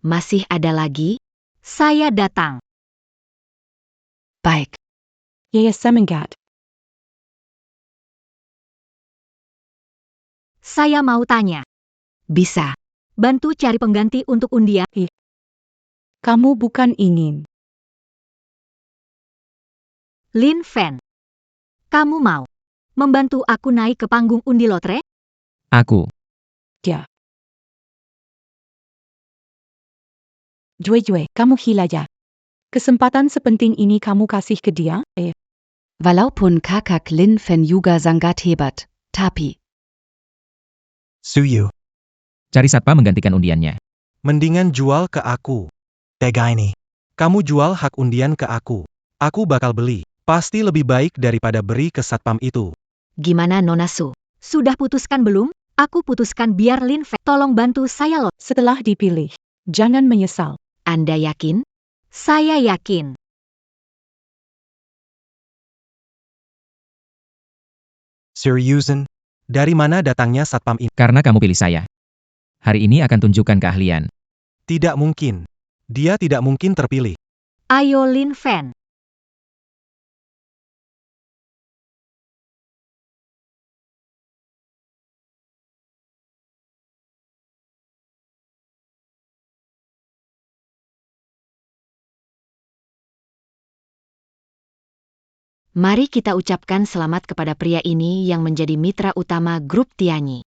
Masih ada lagi? Saya datang. Baik. Yes, Semengat. Saya mau tanya. Bisa. Bantu cari pengganti untuk undian. Kamu bukan ingin. Lin Fan. Kamu mau membantu aku naik ke panggung undi lotre? Aku. Dia. Jue, kamu hilaya. Kesempatan sepenting ini kamu kasih ke dia? Walaupun kakak Lin Fan juga sangat hebat, tapi Suyu. Cari satpam menggantikan undiannya. Mendingan jual ke aku. Degaini. Kamu jual hak undian ke aku. Aku bakal beli. Pasti lebih baik daripada beri ke satpam itu. Gimana Nona Su? Sudah putuskan belum? Aku putuskan biar Lin Fan. Tolong bantu saya loh. Setelah dipilih, jangan menyesal. Anda yakin? Saya yakin. Seriusan? Dari mana datangnya satpam ini? Karena kamu pilih saya. Hari ini akan tunjukkan keahlian. Tidak mungkin. Dia tidak mungkin terpilih. Ayo Lin Fan. Mari kita ucapkan selamat kepada pria ini yang menjadi mitra utama grup Tianyi.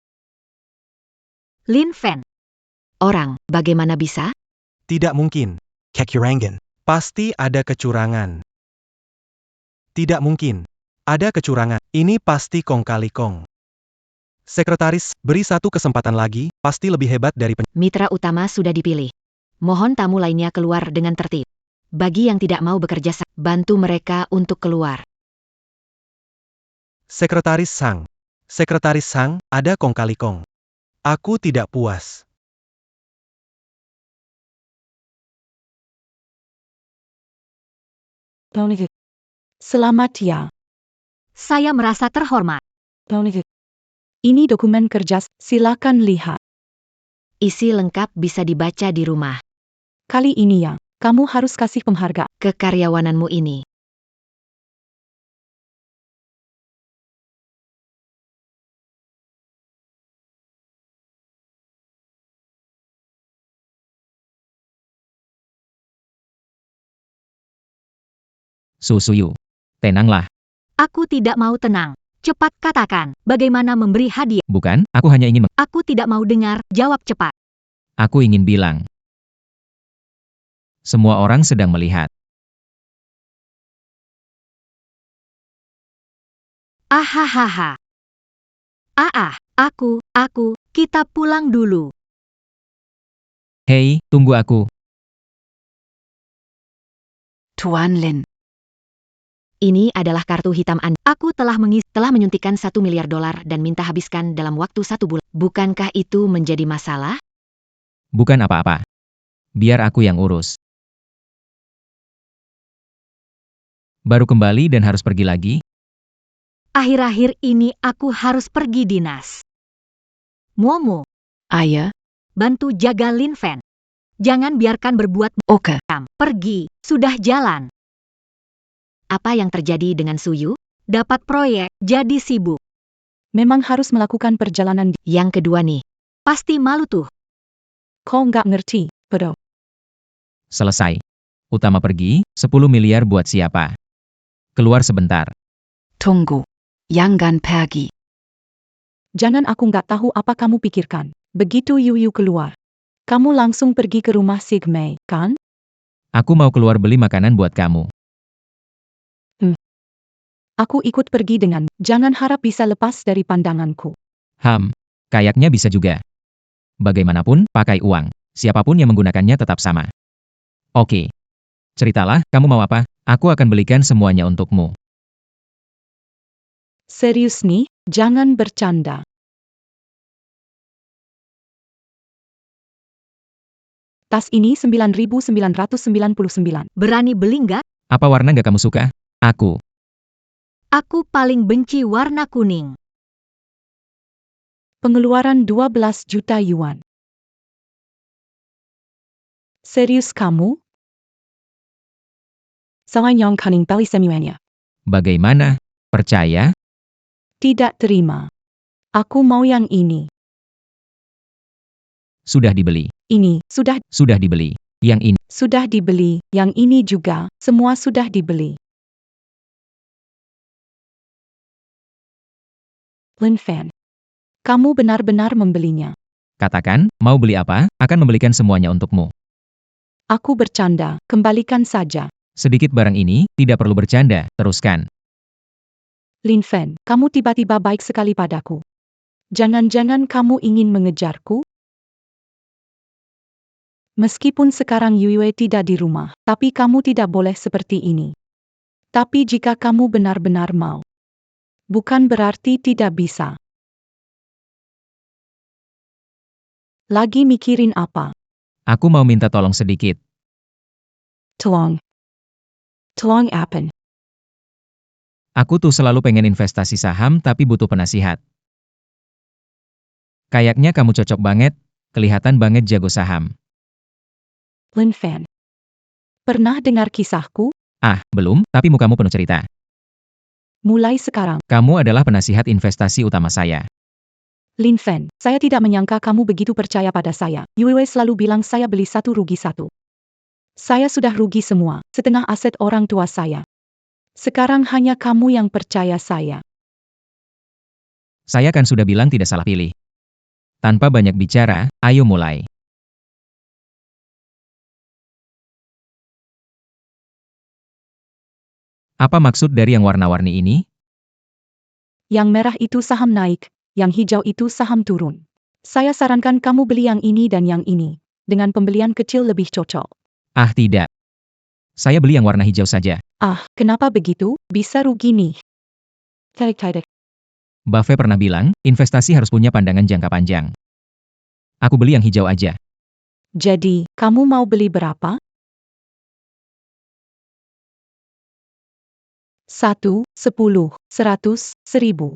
Lin Fan. Orang, bagaimana bisa? Tidak mungkin. Kekurangan. Pasti ada kecurangan. Tidak mungkin. Ada kecurangan. Ini pasti kong kali kong. Sekretaris, beri satu kesempatan lagi, pasti lebih hebat dari Mitra utama sudah dipilih. Mohon tamu lainnya keluar dengan tertib. Bagi yang tidak mau bekerja, bantu mereka untuk keluar. Sekretaris Sang. Sekretaris Sang, ada kong kali kong. Aku tidak puas. Selamat ya. Saya merasa terhormat. Ini dokumen kerja, silakan lihat. Isi lengkap bisa dibaca di rumah. Kali ini ya, kamu harus kasih penghargaan. Kekaryawananmu ini. Suyu. Tenanglah. Aku tidak mau tenang. Cepat katakan, bagaimana memberi hadiah? Bukan, aku hanya ingin Aku tidak mau dengar, jawab cepat. Aku ingin bilang. Semua orang sedang melihat. Ahahaha. Kita pulang dulu. Hei, tunggu aku. Tuan Lin. Ini adalah kartu hitam Anda. Aku telah menyuntikkan $1 miliar dan minta habiskan dalam waktu 1 bulan. Bukankah itu menjadi masalah? Bukan apa-apa. Biar aku yang urus. Baru kembali dan harus pergi lagi? Akhir-akhir ini aku harus pergi dinas. Momo, Ayah, bantu jaga Lin Fan. Jangan biarkan berbuat oke. pergi, sudah jalan. Apa yang terjadi dengan Suyu? Dapat proyek, jadi sibuk. Memang harus melakukan perjalanan di... Yang kedua nih. Pasti malu tuh. Kau nggak ngerti, bro. Selesai. Utama pergi, 10 miliar buat siapa? Keluar sebentar. Tunggu. Jangan pergi. Jangan, aku nggak tahu apa kamu pikirkan. Begitu Yuyu keluar. Kamu langsung pergi ke rumah Sigmei, kan? Aku mau keluar beli makanan buat kamu. Aku ikut pergi dengan, jangan harap bisa lepas dari pandanganku. Kayaknya bisa juga. Bagaimanapun, pakai uang. Siapapun yang menggunakannya tetap sama. Oke. Ceritalah, kamu mau apa? Aku akan belikan semuanya untukmu. Serius nih, jangan bercanda. Tas ini 9.999. Berani beli nggak? Apa warna nggak kamu suka? Aku. Aku paling benci warna kuning. Pengeluaran 12 juta yuan. Serius kamu? Sayang kuning beli semuanya. Bagaimana? Percaya? Tidak terima. Aku mau yang ini. Sudah dibeli. Ini, sudah dibeli. Yang ini. Sudah dibeli, yang ini juga, semua sudah dibeli. Lin Fan. Kamu benar-benar membelinya. Katakan, mau beli apa? Akan membelikan semuanya untukmu. Aku bercanda, kembalikan saja. Sedikit barang ini, tidak perlu bercanda, teruskan. Lin Fan, kamu tiba-tiba baik sekali padaku. Jangan-jangan kamu ingin mengejarku? Meskipun sekarang Yue tidak di rumah, tapi kamu tidak boleh seperti ini. Tapi jika kamu benar-benar mau, bukan berarti tidak bisa. Lagi mikirin apa? Aku mau minta tolong sedikit. Tolong. Tolong apa? Aku tuh selalu pengen investasi saham tapi butuh penasihat. Kayaknya kamu cocok banget, kelihatan banget jago saham. Lin Fan. Pernah dengar kisahku? Ah, belum, tapi mukamu penuh cerita. Mulai sekarang, Kamu adalah penasihat investasi utama saya. Lin Fan, saya tidak menyangka kamu begitu percaya pada saya. Yue selalu bilang saya beli satu rugi satu. Saya sudah rugi semua, setengah aset orang tua saya. Sekarang hanya kamu yang percaya saya. Saya kan sudah bilang tidak salah pilih. Tanpa banyak bicara, ayo mulai. Apa maksud dari yang warna-warni ini? Yang merah itu saham naik, yang hijau itu saham turun. Saya sarankan kamu beli yang ini dan yang ini. Dengan pembelian kecil lebih cocok. Ah tidak. Saya beli yang warna hijau saja. Ah, kenapa begitu? Bisa rugi nih. Tarik-tarik. Buffett pernah bilang, investasi harus punya pandangan jangka panjang. Aku beli yang hijau aja. Jadi, kamu mau beli berapa? 1, 10, 100, 1000.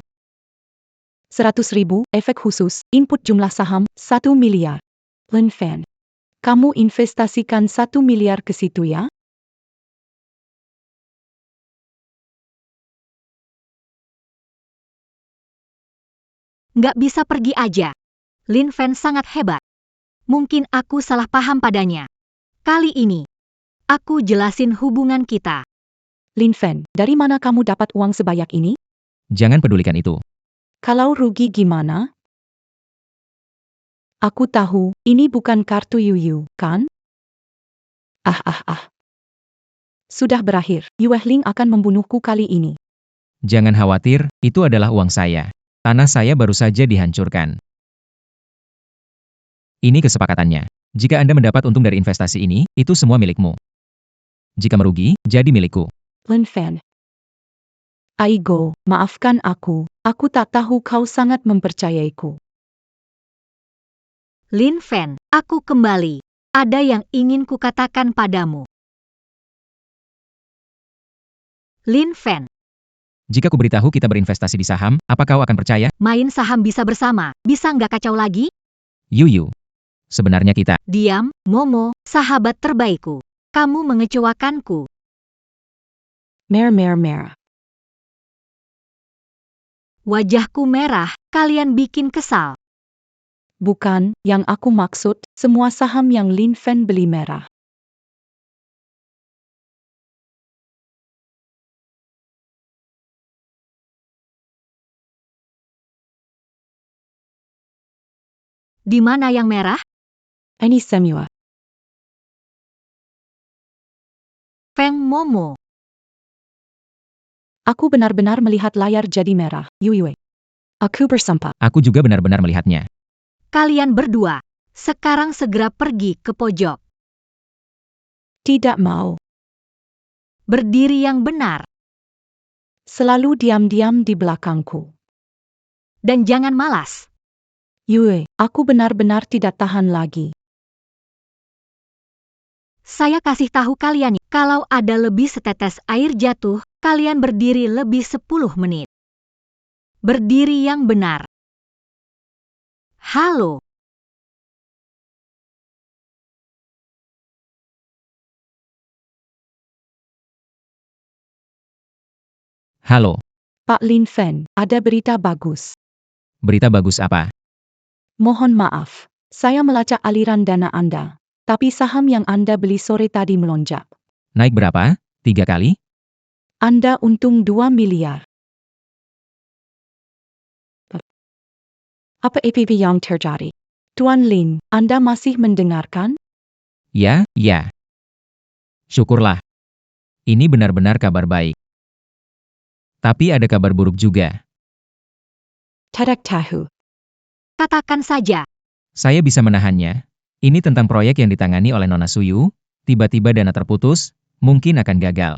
100.000, efek khusus, input jumlah saham, 1 miliar. Lin Fan. Kamu investasikan 1 miliar ke situ ya? Nggak bisa pergi aja. Lin Fan sangat hebat. Mungkin aku salah paham padanya. Kali ini, aku jelasin hubungan kita. Lin Fan, dari mana kamu dapat uang sebanyak ini? Jangan pedulikan itu. Kalau rugi gimana? Aku tahu, ini bukan kartu Yuyu, kan? Sudah berakhir, Yue Ling akan membunuhku kali ini. Jangan khawatir, itu adalah uang saya. Tanah saya baru saja dihancurkan. Ini kesepakatannya. Jika Anda mendapat untung dari investasi ini, itu semua milikmu. Jika merugi, jadi milikku. Lin Fan. Aigo, maafkan aku tak tahu kau sangat mempercayaiku. Lin Fan, aku kembali. Ada yang ingin kukatakan padamu. Lin Fan, Jika kuberitahu kita berinvestasi di saham, apa kau akan percaya? main saham bisa bersama, bisa nggak kacau lagi? Yuyu. Sebenarnya kita. Diam, Momo, sahabat terbaikku. Kamu mengecewakanku. Mer. Wajahku merah, kalian bikin kesal. Bukan, yang aku maksud, semua saham yang Lin Fan beli merah. Di mana yang merah? Ini semua. Feng Momo. Aku benar-benar melihat layar jadi merah, Yue. Aku bersumpah. Aku juga benar-benar melihatnya. Kalian berdua, sekarang segera pergi ke pojok. Tidak mau. Berdiri yang benar. Selalu diam-diam di belakangku. Dan jangan malas. Yue, aku benar-benar tidak tahan lagi. Saya kasih tahu kalian, kalau ada lebih setetes air jatuh, kalian berdiri lebih 10 menit. Berdiri yang benar. Halo. Halo, Pak Lin Fen, ada berita bagus. berita bagus apa? Mohon maaf, saya melacak aliran dana Anda. Tapi saham yang Anda beli sore tadi melonjak. Naik berapa? 3 kali? Anda untung 2 miliar. Apa EPP yang terjadi? Tuan Lin, Anda masih mendengarkan? Ya, ya. Syukurlah. Ini benar-benar kabar baik. Tapi ada kabar buruk juga. Tidak tahu. Katakan saja. Saya bisa menahannya. Ini tentang proyek yang ditangani oleh Nona Suyu, tiba-tiba dana terputus, mungkin akan gagal.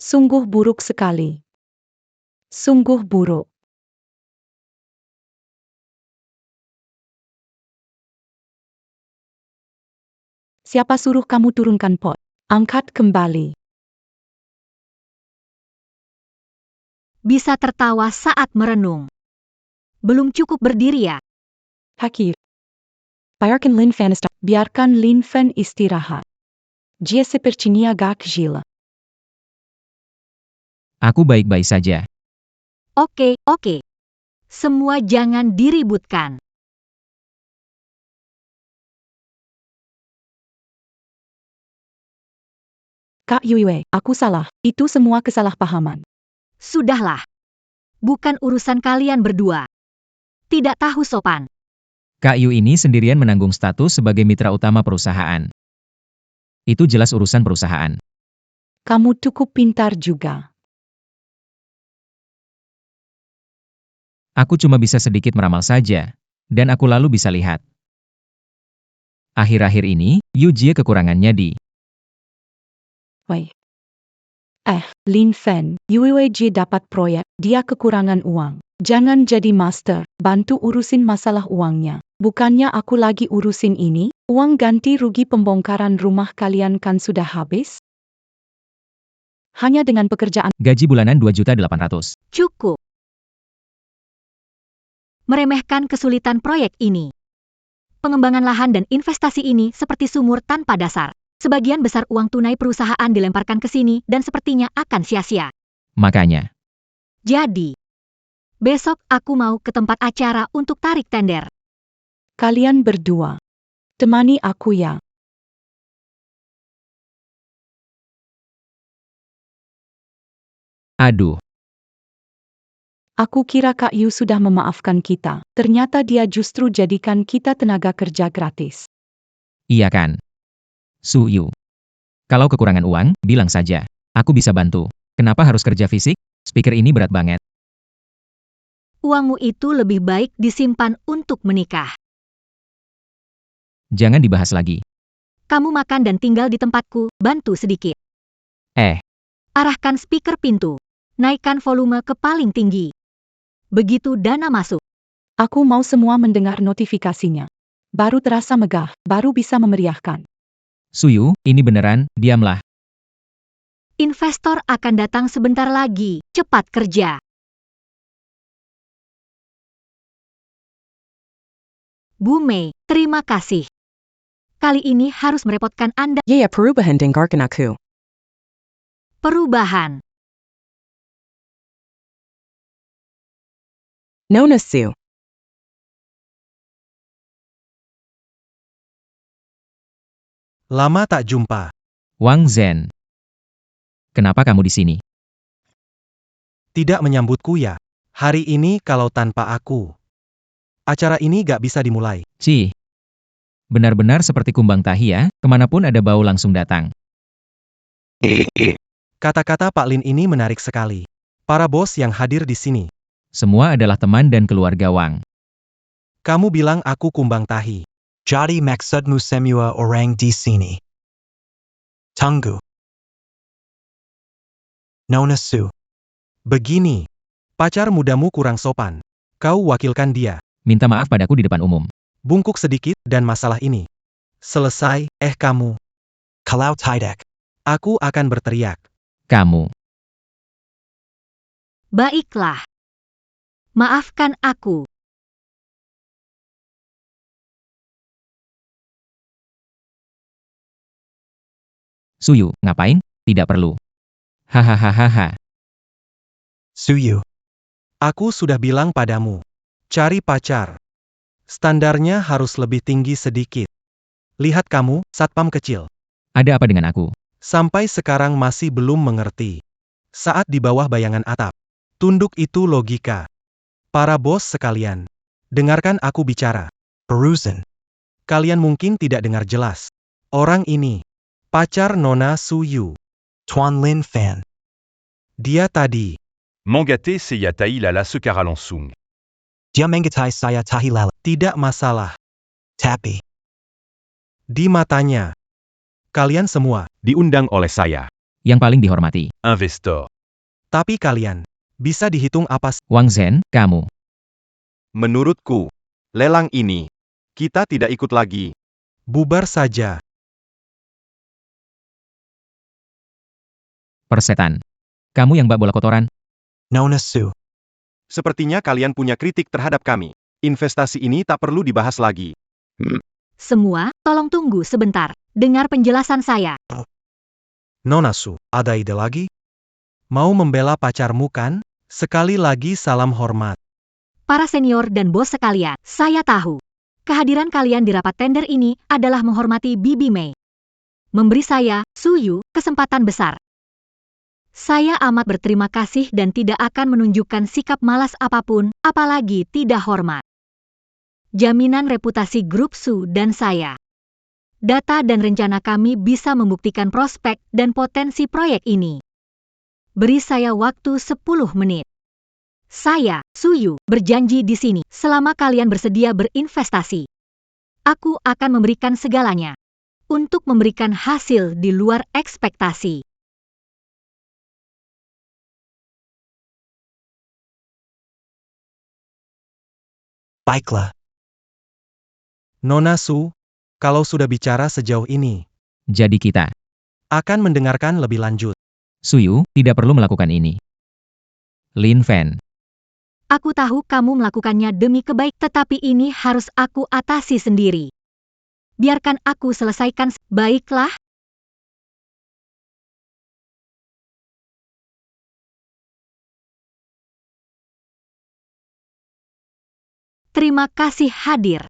Sungguh buruk sekali. Sungguh buruk. Siapa suruh kamu turunkan pot? Angkat kembali. Bisa tertawa saat merenung. Belum cukup berdiri ya? Hakir. Biarkan Lin Fan istirahat. Biarkan Lin Fan istirahat. Dia sepertinya agak gila. Aku baik-baik saja. Oke. Semua jangan diributkan. Kak Yue, aku salah. Itu semua kesalahpahaman. Sudahlah. Bukan urusan kalian berdua. Tidak tahu sopan. Kak Yu ini sendirian menanggung status sebagai mitra utama perusahaan. Itu jelas urusan perusahaan. Kamu cukup pintar juga. Aku cuma bisa sedikit meramal saja, dan aku lalu bisa lihat. Akhir-akhir ini, Yu Jie kekurangannya di Wei. Lin Fan, Yue Ji dapat proyek, dia kekurangan uang. Jangan jadi master, bantu urusin masalah uangnya. Bukannya aku lagi urusin ini, uang ganti rugi pembongkaran rumah kalian kan sudah habis? Hanya dengan pekerjaan. gaji bulanan 2.800.000. Cukup. Meremehkan kesulitan proyek ini. Pengembangan lahan dan investasi ini seperti sumur tanpa dasar. Sebagian besar uang tunai perusahaan dilemparkan ke sini dan sepertinya akan sia-sia. Makanya, Jadi, besok aku mau ke tempat acara untuk tarik tender. Kalian berdua. Temani aku ya. aduh, Aku kira Kak Yu sudah memaafkan kita. Ternyata dia justru jadikan kita tenaga kerja gratis. iya kan? Su Yu. Kalau kekurangan uang, bilang saja. Aku bisa bantu. Kenapa harus kerja fisik? Speaker ini berat banget. Uangmu itu lebih baik disimpan untuk menikah. Jangan dibahas lagi. Kamu makan dan tinggal di tempatku, bantu sedikit. Arahkan speaker pintu. Naikkan volume ke paling tinggi. Begitu dana masuk. Aku mau semua mendengar notifikasinya. Baru terasa megah, baru bisa memeriahkan. Suyu, ini beneran, diamlah. Investor akan datang sebentar lagi, cepat kerja. Bu Mei, terima kasih. Kali ini harus merepotkan Anda. Yaya perubahan dengarkan aku. Perubahan. Nona Su. Lama tak jumpa. Wang Zhen. Kenapa kamu di sini? Tidak menyambutku ya. Hari ini kalau tanpa aku. Acara ini gak bisa dimulai. Cih. Benar-benar seperti kumbang tahi ya, kemanapun ada bau langsung datang. Kata-kata Pak Lin ini menarik sekali. Para bos yang hadir di sini. Semua adalah teman dan keluarga Wang. Kamu bilang aku kumbang tahi. Jadi maksudmu semua orang di sini. Tunggu. Nona Su. Begini. Pacar mudamu kurang sopan. Kau wakilkan dia. Minta maaf padaku di depan umum. Bungkuk sedikit dan masalah ini. Selesai, kamu. Kalau tidak. Aku akan berteriak. Kamu. Baiklah. Maafkan aku. Suyu, ngapain? Tidak perlu. Hahaha. Suyu. Aku sudah bilang padamu. Cari pacar. Standarnya harus lebih tinggi sedikit. Lihat kamu, satpam kecil. Ada apa dengan aku? Sampai sekarang masih belum mengerti. Saat di bawah bayangan atap. Tunduk itu logika. Para bos sekalian. Dengarkan aku bicara. Barusan. Kalian mungkin tidak dengar jelas. Orang ini. Pacar Nona Suyu. Tuan Lin Fan. Dia tadi. Mangaté Seyatai Lala Sekara langsung. Dia mengatai saya tahi lala. Tidak masalah. Tapi. Di matanya. Kalian semua. Diundang oleh saya. Yang paling dihormati. Investor. Tapi kalian. Bisa dihitung apa? Wang Zhen, kamu. Menurutku, lelang ini, kita tidak ikut lagi. Bubar saja. Persetan. Kamu yang bak bola kotoran. Nona Su. Sepertinya kalian punya kritik terhadap kami. Investasi ini tak perlu dibahas lagi. Semua, tolong tunggu sebentar. Dengar penjelasan saya. Nona Su, ada ide lagi? Mau membela pacarmu kan? Sekali lagi salam hormat. Para senior dan bos sekalian, saya tahu. Kehadiran kalian di rapat tender ini adalah menghormati Bibi Mei. Memberi saya, Suyu, kesempatan besar. Saya amat berterima kasih dan tidak akan menunjukkan sikap malas apapun, apalagi tidak hormat. Jaminan reputasi grup Su dan saya. Data dan rencana kami bisa membuktikan prospek dan potensi proyek ini. Beri saya waktu 10 menit. Saya, Suyu, berjanji di sini selama kalian bersedia berinvestasi. Aku akan memberikan segalanya untuk memberikan hasil di luar ekspektasi. Baiklah. Nona Su, kalau sudah bicara sejauh ini, Jadi kita. akan mendengarkan lebih lanjut. Suyu, tidak perlu melakukan ini. Lin Fan. Aku tahu kamu melakukannya demi kebaik, tetapi ini harus aku atasi sendiri. Biarkan aku selesaikan. Baiklah. Terima kasih hadir.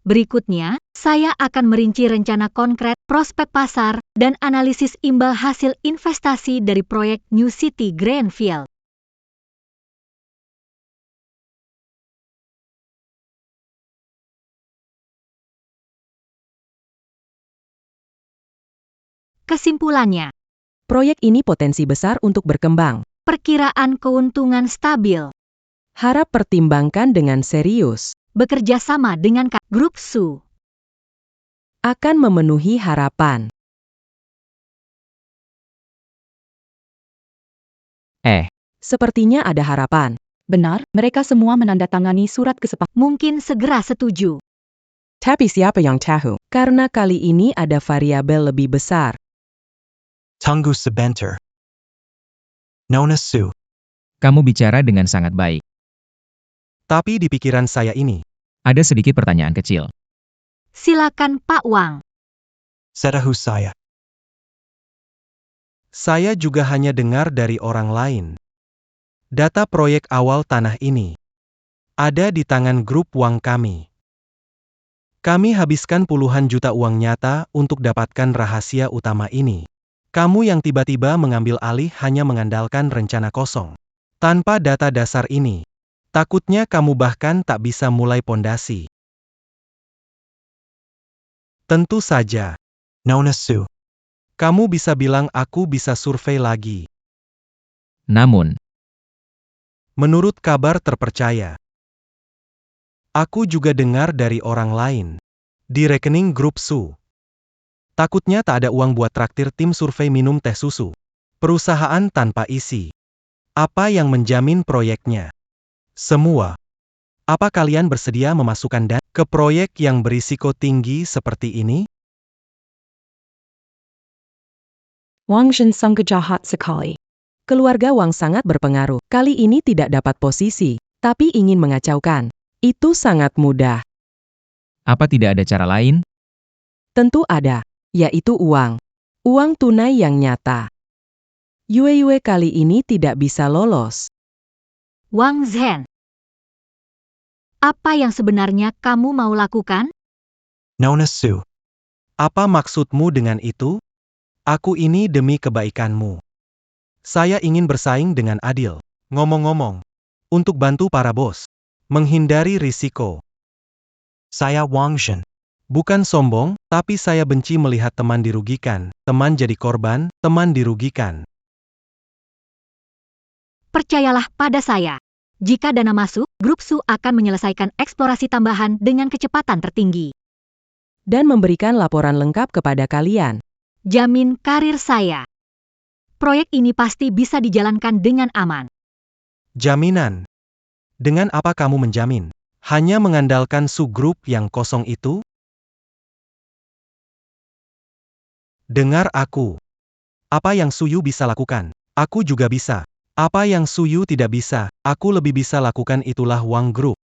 Berikutnya, saya akan merinci rencana konkret, prospek pasar, dan analisis imbal hasil investasi dari proyek New City Greenfield. Kesimpulannya, Proyek ini potensi besar untuk berkembang. perkiraan keuntungan stabil, Harap pertimbangkan dengan serius. bekerja sama dengan grup Su. Akan memenuhi harapan. Sepertinya ada harapan. Benar, mereka semua menandatangani surat kesepakatan. Mungkin segera setuju. Tapi siapa yang tahu? Karena kali ini ada variabel lebih besar. Tunggu sebentar. Nona Su. Kamu bicara dengan sangat baik. Tapi di pikiran saya ini, Ada sedikit pertanyaan kecil. Silakan Pak Wang. Setahu saya. saya juga hanya dengar dari orang lain. Data proyek awal tanah ini ada di tangan grup Wang kami. Kami habiskan puluhan juta uang nyata untuk dapatkan rahasia utama ini. Kamu yang tiba-tiba mengambil alih hanya mengandalkan rencana kosong. Tanpa data dasar ini, takutnya kamu bahkan tak bisa mulai pondasi. Tentu saja, Nona Su. kamu bisa bilang aku bisa survei lagi. Namun, Menurut kabar terpercaya. Aku juga dengar dari orang lain. Di rekening grup Su. Takutnya tak ada uang buat traktir tim survei minum teh susu. Perusahaan tanpa isi. Apa yang menjamin proyeknya? Semua. Apa kalian bersedia memasukkan dana ke proyek yang berisiko tinggi seperti ini? Wang Zhen sungguh jahat sekali. Keluarga Wang sangat berpengaruh. Kali ini tidak dapat posisi, tapi ingin mengacaukan. Itu sangat mudah. Apa tidak ada cara lain? Tentu ada, yaitu uang. Uang tunai yang nyata. Yue kali ini tidak bisa lolos. Wang Zhen. Apa yang sebenarnya kamu mau lakukan? Nona Su. Apa maksudmu dengan itu? Aku ini demi kebaikanmu. Saya ingin bersaing dengan adil. Ngomong-ngomong, untuk bantu para bos. Menghindari risiko. Saya Wang Zhen. Bukan sombong, tapi saya benci melihat teman dirugikan, teman jadi korban, teman dirugikan. Percayalah pada saya. Jika dana masuk, grup Su akan menyelesaikan eksplorasi tambahan dengan kecepatan tertinggi. Dan memberikan laporan lengkap kepada kalian. Jamin karir saya. Proyek ini pasti bisa dijalankan dengan aman. Jaminan. Dengan apa kamu menjamin? Hanya mengandalkan Su Group yang kosong itu? Dengar aku. Apa yang Suyu bisa lakukan, aku juga bisa. Apa yang Suyu tidak bisa, aku lebih bisa lakukan, itulah Wang Group.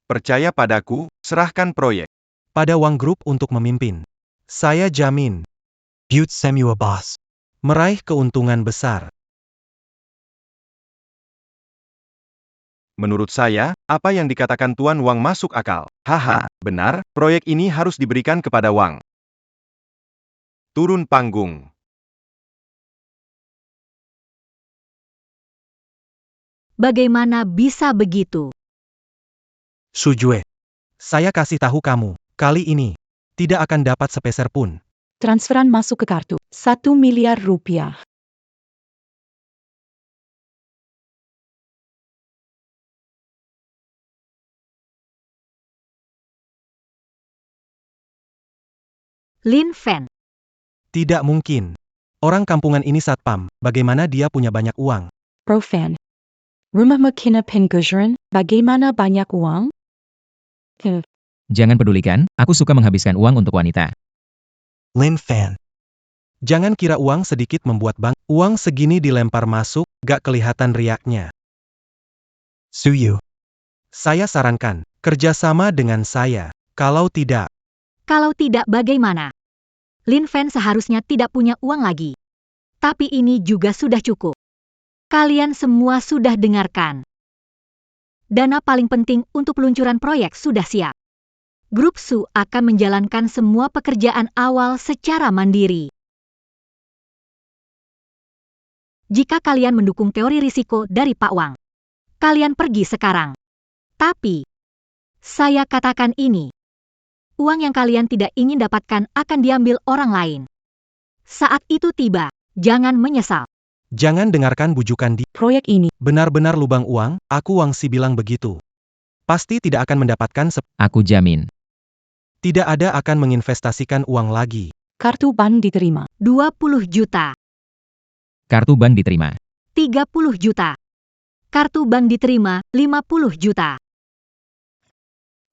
Percaya padaku, serahkan proyek. Pada Wang Group untuk memimpin. Saya jamin. Butte Semua Boss. Meraih keuntungan besar. Menurut saya, apa yang dikatakan Tuan Wang masuk akal. Haha, benar, proyek ini harus diberikan kepada Wang. Turun panggung. Bagaimana bisa begitu? Sujue. Saya kasih tahu kamu, kali ini, tidak akan dapat sepeser pun. Transferan masuk ke kartu. 1 miliar rupiah. Lin Fan. Tidak mungkin. Orang kampungan ini satpam, bagaimana dia punya banyak uang? Profan. Rumah Makina Pengujuran, bagaimana banyak uang? Jangan pedulikan, aku suka menghabiskan uang untuk wanita. Lin Fan. Jangan kira uang sedikit membuat bank. Uang segini dilempar masuk, gak kelihatan riaknya. Suyu. Saya sarankan, kerjasama dengan saya. Kalau tidak, Bagaimana? Lin Fan seharusnya tidak punya uang lagi. Tapi ini juga sudah cukup. Kalian semua sudah dengarkan. Dana paling penting untuk peluncuran proyek sudah siap. Grup Su akan menjalankan semua pekerjaan awal secara mandiri. Jika kalian mendukung teori risiko dari Pak Wang, kalian pergi sekarang. Tapi, saya katakan ini. Uang yang kalian tidak ingin dapatkan akan diambil orang lain. Saat itu tiba, jangan menyesal. jangan dengarkan bujukan dia. Proyek ini. Benar-benar lubang uang, aku Wang Si bilang begitu. Pasti tidak akan mendapatkan Aku jamin. tidak ada akan menginvestasikan uang lagi. Kartu ban diterima. 20 juta. Kartu ban diterima. 30 juta. Kartu bank diterima, 50 juta.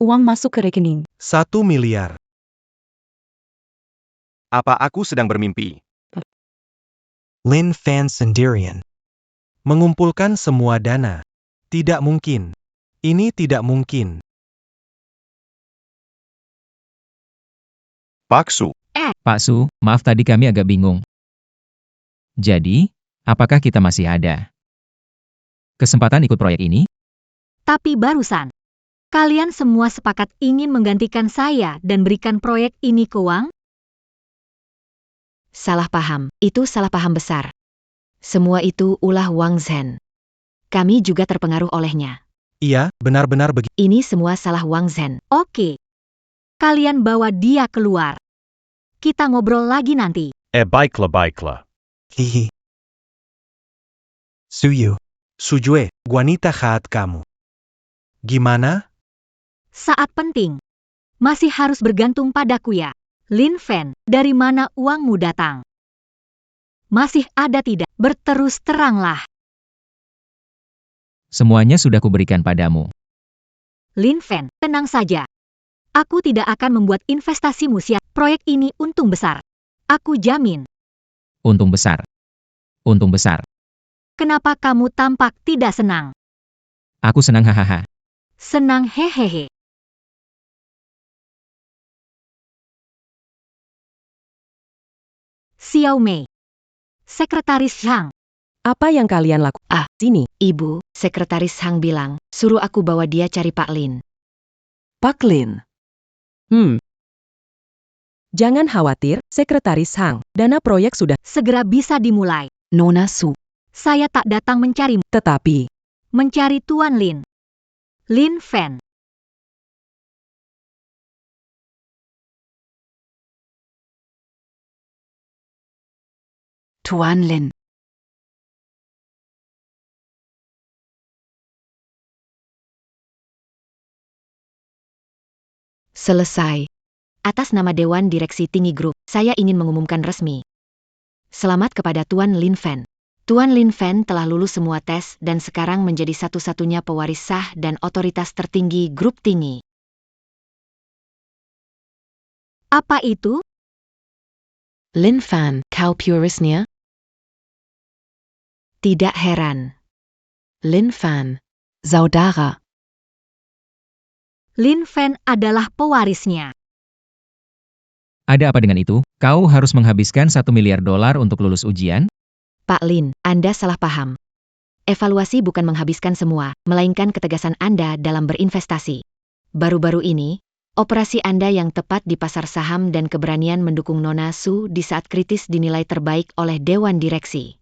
Uang masuk ke rekening. 1 miliar. Apa aku sedang bermimpi? Lin Fan Sendirian. Mengumpulkan semua dana. Tidak mungkin. Ini tidak mungkin. Pak Su. Pak Su, maaf tadi kami agak bingung. Jadi, apakah kita masih ada kesempatan ikut proyek ini? Tapi barusan, kalian semua sepakat ingin menggantikan saya dan berikan proyek ini ke Wang? Salah paham, itu salah paham besar. Semua itu ulah Wang Zhen. Kami juga terpengaruh olehnya. Iya, benar-benar begitu. Ini semua salah Wang Zhen. Oke. Kalian bawa dia keluar. Kita ngobrol lagi nanti. Baiklah. Hihi. Suyu. Sujue, wanita jahat kamu. Gimana? Saat penting. Masih harus bergantung padaku ya. Lin Fan, dari mana uangmu datang? Masih ada tidak? Berterus teranglah. Semuanya sudah kuberikan padamu. Lin Fan, tenang saja. Aku tidak akan membuat investasimu sia. Proyek ini untung besar. Aku jamin. Untung besar. Untung besar. Kenapa kamu tampak tidak senang? Aku senang hahaha. Senang hehehe. Xiao Mei. Sekretaris Zhang. Apa yang kalian lakukan? Ah, Sini. Ibu, Sekretaris Hang bilang, suruh aku bawa dia cari Pak Lin. Pak Lin. Jangan khawatir, Sekretaris Hang. Dana proyek sudah, Segera bisa dimulai. Nona Su. Saya tak datang mencari, tetapi mencari Tuan Lin. Lin Fan. Tuan Lin. Selesai. Atas nama Dewan Direksi Tinggi Grup, saya ingin mengumumkan resmi. Selamat kepada Tuan Lin Fan. Tuan Lin Fan telah lulus semua tes dan sekarang menjadi satu-satunya pewaris sah dan otoritas tertinggi Grup Tinggi. Apa itu? Lin Fan, kau purisnya? Tidak heran. Lin Fan. Saudara. Lin Fan adalah pewarisnya. Ada apa dengan itu? Kau harus menghabiskan $1 miliar untuk lulus ujian? Pak Lin, Anda salah paham. Evaluasi bukan menghabiskan semua, melainkan ketegasan Anda dalam berinvestasi. Baru-baru ini, operasi Anda yang tepat di pasar saham dan keberanian mendukung Nona Su di saat kritis dinilai terbaik oleh Dewan Direksi.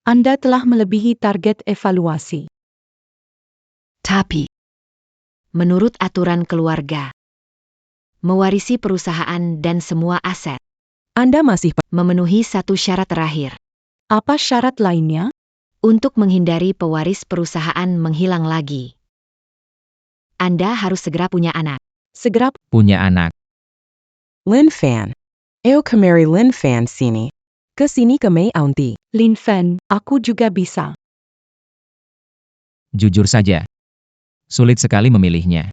Anda telah melebihi target evaluasi. Tapi. Menurut aturan keluarga, mewarisi perusahaan dan semua aset, Anda masih memenuhi satu syarat terakhir. Apa syarat lainnya? Untuk menghindari pewaris perusahaan menghilang lagi, Anda harus segera punya anak. segera Punya anak. Lin Fan. Eu kemari Lin Fan sini. Kesini ke Mei Auntie. Lin Fan, aku juga bisa. Jujur saja. Sulit sekali memilihnya.